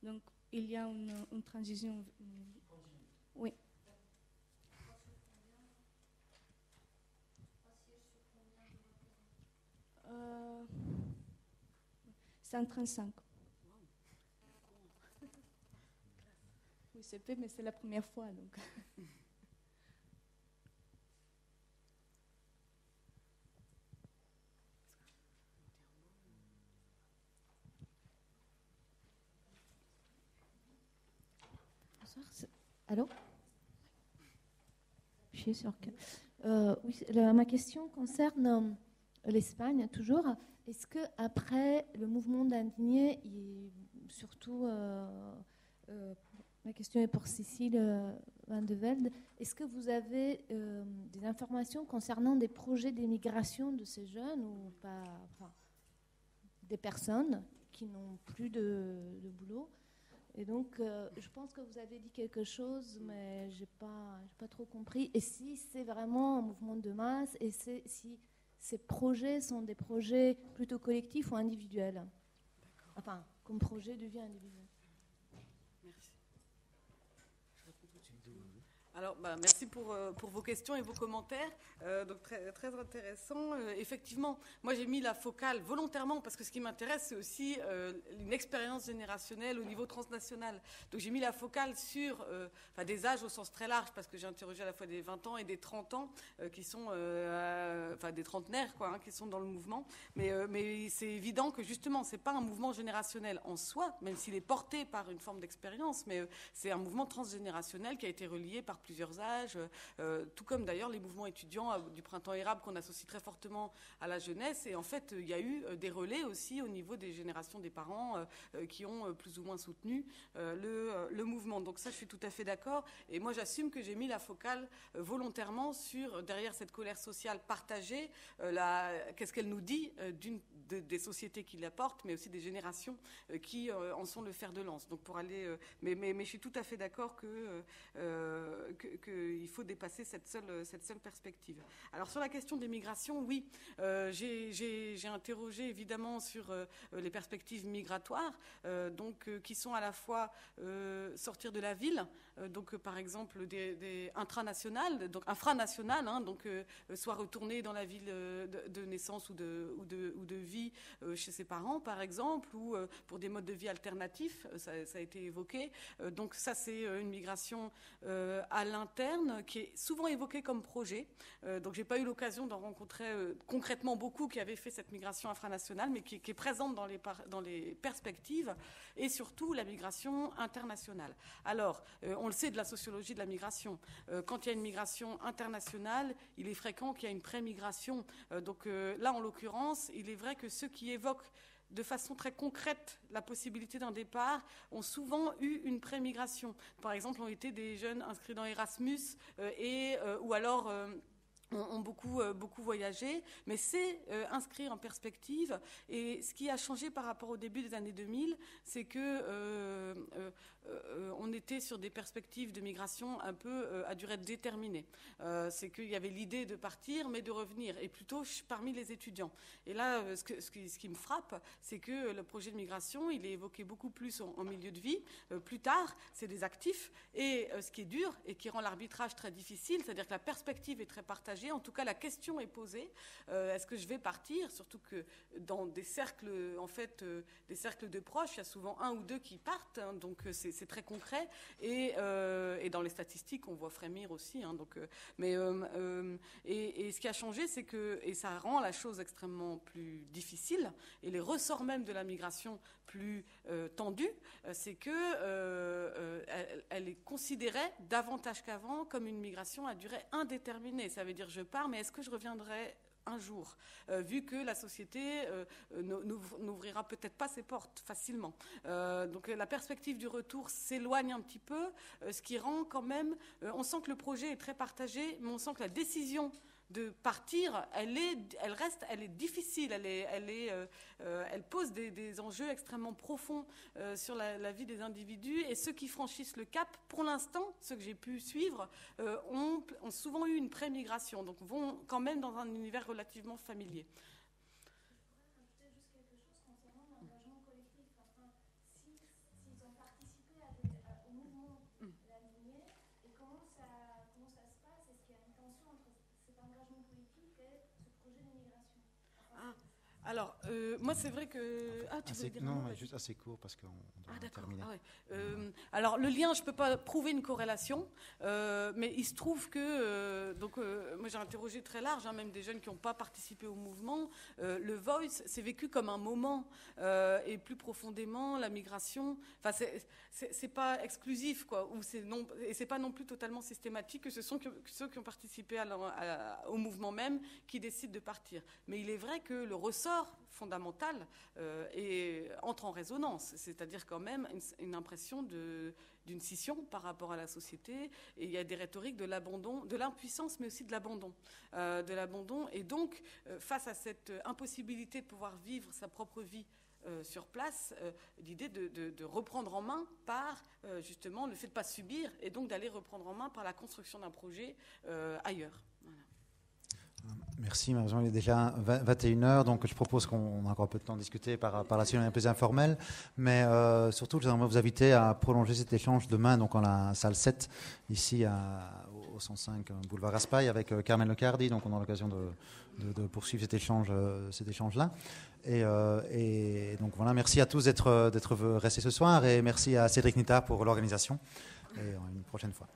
Donc il y a une transition. Oui. C'est en 35. Oui, c'est peu, mais c'est la première fois. Donc. Bonsoir. Allô? Je suis sûre que... oui, ma question concerne l'Espagne, toujours. Est-ce qu'après le mouvement d'indignés, surtout... ma question est pour Cécile Van de Velde. Est-ce que vous avez des informations concernant des projets d'immigration de ces jeunes ou pas, enfin, des personnes qui n'ont plus de boulot? Et donc, je pense que vous avez dit quelque chose, mais je n'ai pas trop compris. Et si c'est vraiment un mouvement de masse, et si ces projets sont des projets plutôt collectifs ou individuels? Enfin, comme projet de vie individuelle. Merci. Alors, merci pour vos questions et vos commentaires. Donc très, très intéressant. Effectivement, moi j'ai mis la focale volontairement parce que ce qui m'intéresse, c'est aussi une expérience générationnelle au niveau transnational. Donc j'ai mis la focale sur des âges au sens très large parce que j'ai interrogé à la fois des 20 ans et des 30 ans qui sont, des trentenaires qui sont dans le mouvement. Mais c'est évident que justement, c'est pas un mouvement générationnel en soi, même s'il est porté par une forme d'expérience, mais c'est un mouvement transgénérationnel qui a été relié par plusieurs âges, tout comme d'ailleurs les mouvements étudiants du printemps érable qu'on associe très fortement à la jeunesse. Et en fait, il y a eu des relais aussi au niveau des générations des parents qui ont plus ou moins soutenu le mouvement. Donc ça, je suis tout à fait d'accord. Et moi, j'assume que j'ai mis la focale volontairement derrière cette colère sociale partagée, qu'est-ce qu'elle nous dit des sociétés qui la portent, mais aussi des générations qui en sont le fer de lance. Donc pour aller, mais je suis tout à fait d'accord qu'il faut dépasser cette seule perspective. Alors sur la question des migrations, oui, j'ai interrogé évidemment sur les perspectives migratoires, donc qui sont à la fois sortir de la ville, donc par exemple des intranationales, donc infranationales, hein, donc soit retourner dans la ville de naissance ou de vie chez ses parents par exemple, ou pour des modes de vie alternatifs, ça a été évoqué. Donc ça c'est une migration à l'interne qui est souvent évoquée comme projet. Donc j'ai pas eu l'occasion d'en rencontrer concrètement beaucoup qui avaient fait cette migration infranationale, mais qui est présente dans les perspectives, et surtout la migration internationale. Alors on le sait de la sociologie de la migration, quand il y a une migration internationale, il est fréquent qu'il y ait une pré-migration. Donc là en l'occurrence, il est vrai que ceux qui évoquent de façon très concrète la possibilité d'un départ ont souvent eu une pré-migration. Par exemple, ont été des jeunes inscrits dans Erasmus ou alors ont beaucoup voyagé, mais c'est inscrit en perspective. Et ce qui a changé par rapport au début des années 2000, c'est que on était sur des perspectives de migration un peu à durée déterminée. C'est qu'il y avait l'idée de partir, mais de revenir, et plutôt parmi les étudiants. Et là, ce qui me frappe, c'est que le projet de migration, il est évoqué beaucoup plus en milieu de vie. Plus tard, c'est des actifs. Et ce qui est dur et qui rend l'arbitrage très difficile, c'est-à-dire que la perspective est très partagée. En tout cas, la question est posée. Est-ce que je vais partir? Surtout que dans des cercles, des cercles de proches, il y a souvent un ou deux qui partent. Hein, donc c'est très concret. Et dans les statistiques, on voit frémir aussi. Hein, donc, et ce qui a changé, c'est que, et ça rend la chose extrêmement plus difficile, et les ressorts même de la migration plus tendus, c'est que elle est considérée davantage qu'avant comme une migration à durée indéterminée. Ça veut dire je pars, mais est-ce que je reviendrai un jour, vu que la société n'ouvrira peut-être pas ses portes facilement. Donc la perspective du retour s'éloigne un petit peu, ce qui rend quand même, on sent que le projet est très partagé, mais on sent que la décision de partir, elle est difficile, elle pose des enjeux extrêmement profonds sur la vie des individus, et ceux qui franchissent le cap, pour l'instant, ceux que j'ai pu suivre, ont souvent eu une pré-migration, donc vont quand même dans un univers relativement familier. Alors, moi, c'est vrai que... Ah, tu veux dire non, juste assez court, parce qu'on doit terminer. Ah, ouais. Alors, le lien, je ne peux pas prouver une corrélation, mais il se trouve que... moi, j'ai interrogé très large, hein, même des jeunes qui n'ont pas participé au mouvement. Le Voice, c'est vécu comme un moment, et plus profondément, la migration... Enfin, c'est pas exclusif, quoi, et c'est pas non plus totalement systématique que ce sont ceux qui ont participé au mouvement même qui décident de partir. Mais il est vrai que le ressort fondamental entre en résonance, c'est-à-dire quand même une impression d'une scission par rapport à la société, et il y a des rhétoriques de l'abandon, de l'impuissance, mais aussi de l'abandon, et donc face à cette impossibilité de pouvoir vivre sa propre vie sur place, l'idée de reprendre en main par justement le fait de ne pas subir, et donc d'aller reprendre en main par la construction d'un projet ailleurs. Voilà. Merci, malheureusement il est déjà 21h, donc je propose qu'on a encore un peu de temps de discuter par la suite, un peu plus informel, mais surtout j'aimerais vous inviter à prolonger cet échange demain, donc en la salle 7, ici au 105 boulevard Raspail, avec Carmen Lecardi, donc on a l'occasion de poursuivre cet échange-là. Et donc voilà, merci à tous d'être restés ce soir, et merci à Cédric Nita pour l'organisation, et une prochaine fois.